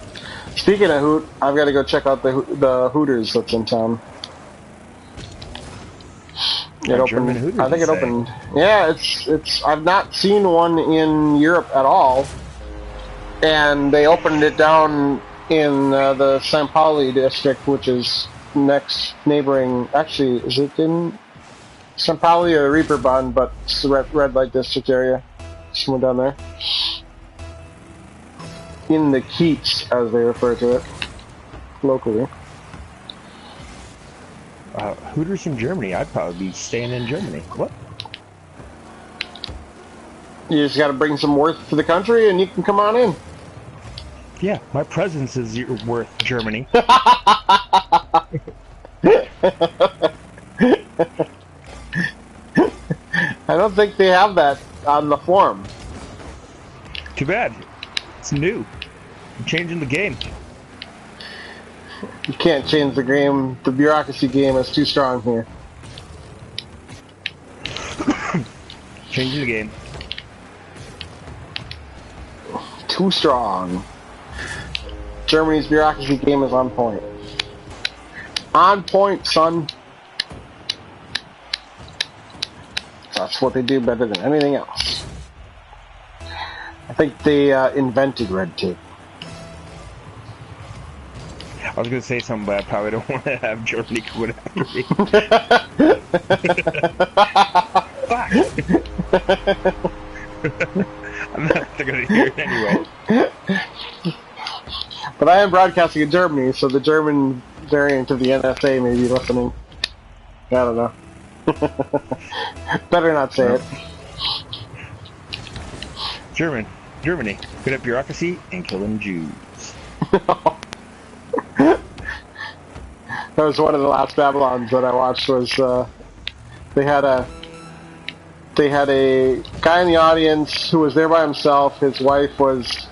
Speaking of Hoot, I've got to go check out the Hooters that's in town. It opened. German Hooters, I think you it say? opened. Yeah, it's. I've not seen one in Europe at all, and they opened it down in the St. Pauli district, which is next neighboring. Actually, is it in St. Pauli or Reeperbahn? But it's the red light district area, somewhere down there. In the Keats, as they refer to it locally. Hooters in Germany. I'd probably be staying in Germany. What? You just got to bring some worth to the country, and you can come on in. Yeah, my presence is worth Germany. I don't think they have that on the form. Too bad. It's new. I'm changing the game. You can't change the game. The bureaucracy game is too strong here. Changing the game. too strong. Germany's bureaucracy game is on point. On point, son. That's what they do better than anything else. I think they invented red tape. I was gonna say something, but I probably don't want to have Germany come after me. Fuck! I'm not gonna hear it anyway. But I am broadcasting in Germany, so the German variant of the NSA may be listening. I don't know. Better not say it. Germany, good at bureaucracy and killing Jews. That was one of the last Babylons that I watched. Was they had a guy in the audience who was there by himself. His wife was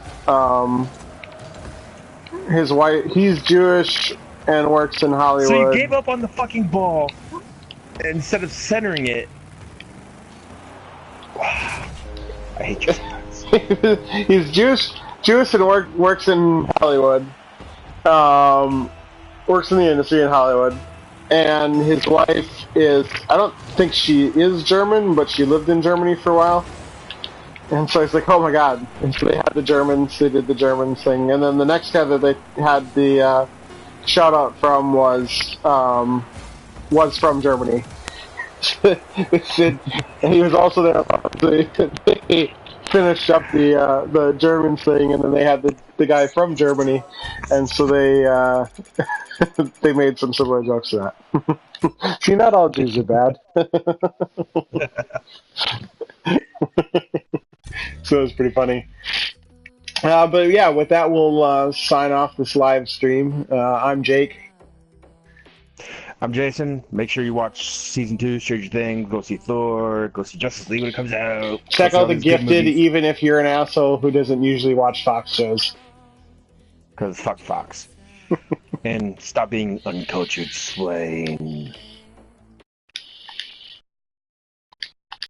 he's Jewish and works in Hollywood. So you gave up on the fucking ball instead of centering it. Wow. I hate you. He's Jewish and works in Hollywood. Works in the industry in Hollywood. And his wife is, I don't think she is German, but she lived in Germany for a while. And so he's like, oh my god. And so they did the Germans thing. And then the next guy that they had the shout out from was from Germany. And he was also there. They finished up the German thing, and then they had the guy from Germany. And so they they made some similar jokes to that. See, not all Jews are bad. So it was pretty funny. But yeah, with that, we'll sign off this live stream. I'm Jake. I'm Jason. Make sure you watch season 2, Stranger Things. Go see Thor. Go see Justice League when it comes out. Check out The Gifted, even if you're an asshole who doesn't usually watch Fox shows. Because fuck Fox. And stop being uncultured, Swain.